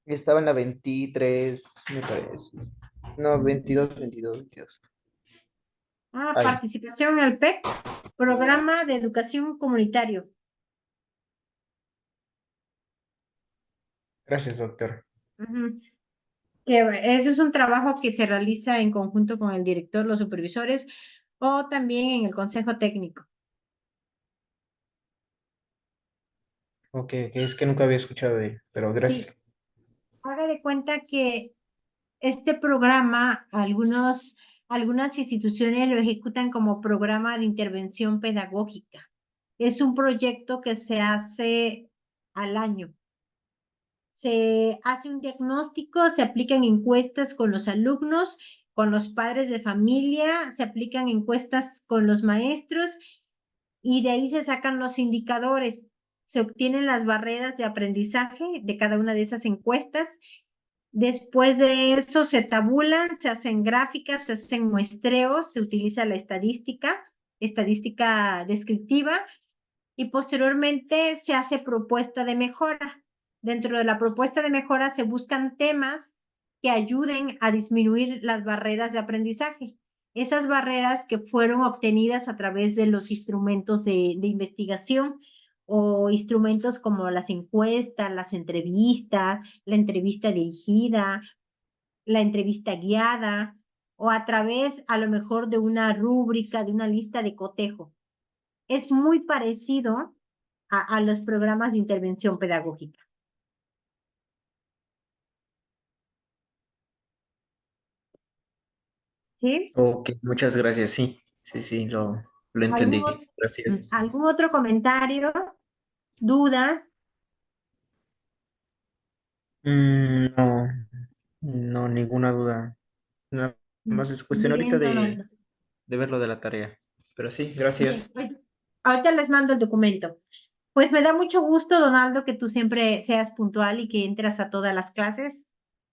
Estaba en la 23, me parece. No, 22. Ahí. Participación en el PEC, Programa de Educación Comunitario. Gracias, doctor. Ujú. Que eso es un trabajo que se realiza en conjunto con el director, los supervisores o también en el consejo técnico. Ok, es que nunca había escuchado de él, pero Sí, gracias. haga de cuenta que este programa, algunos Algunas instituciones lo ejecutan como programa de intervención pedagógica. Es un proyecto que se hace al año. Se hace un diagnóstico, se aplican encuestas con los alumnos, con los padres de familia, se aplican encuestas con los maestros y de ahí se sacan los indicadores. Se obtienen las barreras de aprendizaje de cada una de esas encuestas. Después de eso se tabulan, se hacen gráficas, se hacen muestreos, se utiliza la estadística descriptiva y posteriormente se hace propuesta de mejora. Dentro de la propuesta de mejora se buscan temas que ayuden a disminuir las barreras de aprendizaje. Esas barreras que fueron obtenidas a través de los instrumentos de investigación o instrumentos como las encuestas, las entrevistas, la entrevista dirigida, la entrevista guiada o a través a lo mejor de una rúbrica, de una lista de cotejo. Es muy parecido a los programas de intervención pedagógica. ¿Sí? Ok, muchas gracias. Sí, sí, sí, lo entendí. Gracias. ¿Algún otro comentario, duda? No, no, ninguna duda. Nada más es cuestión ahorita Bien, Donaldo. de ver lo de la tarea. Pero sí, Bien, gracias. ahorita les mando el documento. Pues me da mucho gusto, Donaldo, que tú siempre seas puntual y que entras a todas las clases.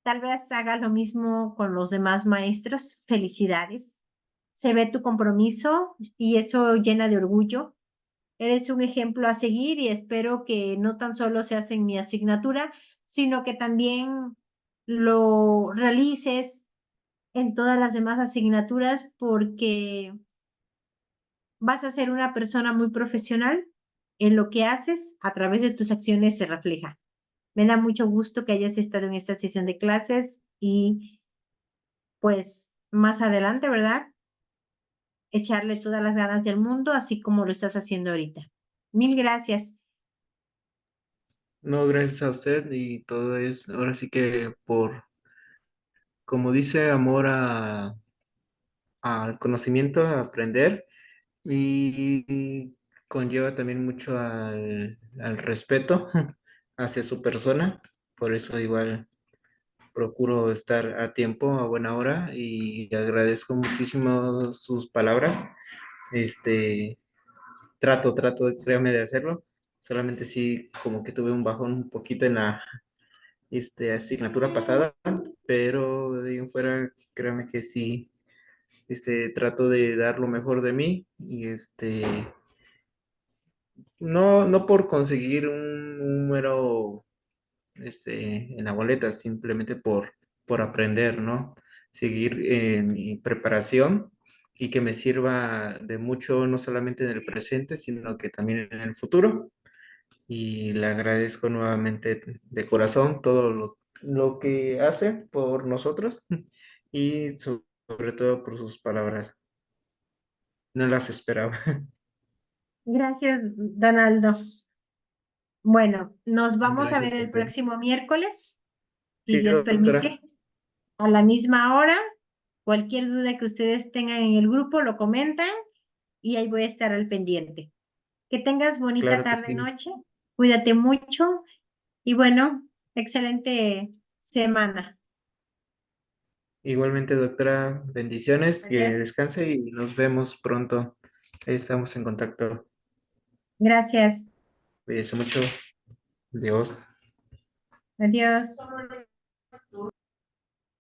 Tal vez hagas lo mismo con los demás maestros. Felicidades. Se ve tu compromiso y eso llena de orgullo. Eres un ejemplo a seguir y espero que no tan solo seas en mi asignatura, sino que también lo realices en todas las demás asignaturas porque vas a ser una persona muy profesional en lo que haces, a través de tus acciones se refleja. Me da mucho gusto que hayas estado en esta sesión de clases y pues más adelante, ¿verdad? Echarle todas las ganas del mundo, así como lo estás haciendo ahorita. Mil gracias. No, gracias a usted y todo es, ahora sí que como dice, amor al conocimiento, a aprender y conlleva también mucho al respeto hacia su persona. Por eso igual procuro estar a tiempo, a buena hora y agradezco muchísimo sus palabras. Este, créame de hacerlo. Solamente sí, como que tuve un bajón un poquito en la asignatura pasada, pero de ahí en fuera, créame que sí, trato de dar lo mejor de mí y no por conseguir un número en la boleta, simplemente por aprender, ¿no? Seguir en mi preparación y que me sirva de mucho, no solamente en el presente, sino que también en el futuro. Y le agradezco nuevamente de corazón todo lo que hace por nosotros y sobre todo por sus palabras. No las esperaba. Gracias, Donaldo. Bueno, nos vamos a ver Gracias a el usted. próximo miércoles, si Sí, Dios doctora. permite, a la misma hora. Cualquier duda que ustedes tengan en el grupo lo comentan y ahí voy a estar al pendiente. Que tengas bonita Claro que tarde, sí. noche. Cuídate mucho y bueno, excelente semana. Igualmente, doctora, bendiciones, que Adiós. descanse y nos vemos pronto. Ahí estamos en contacto. Gracias. Cuídese mucho. Dios. Adiós.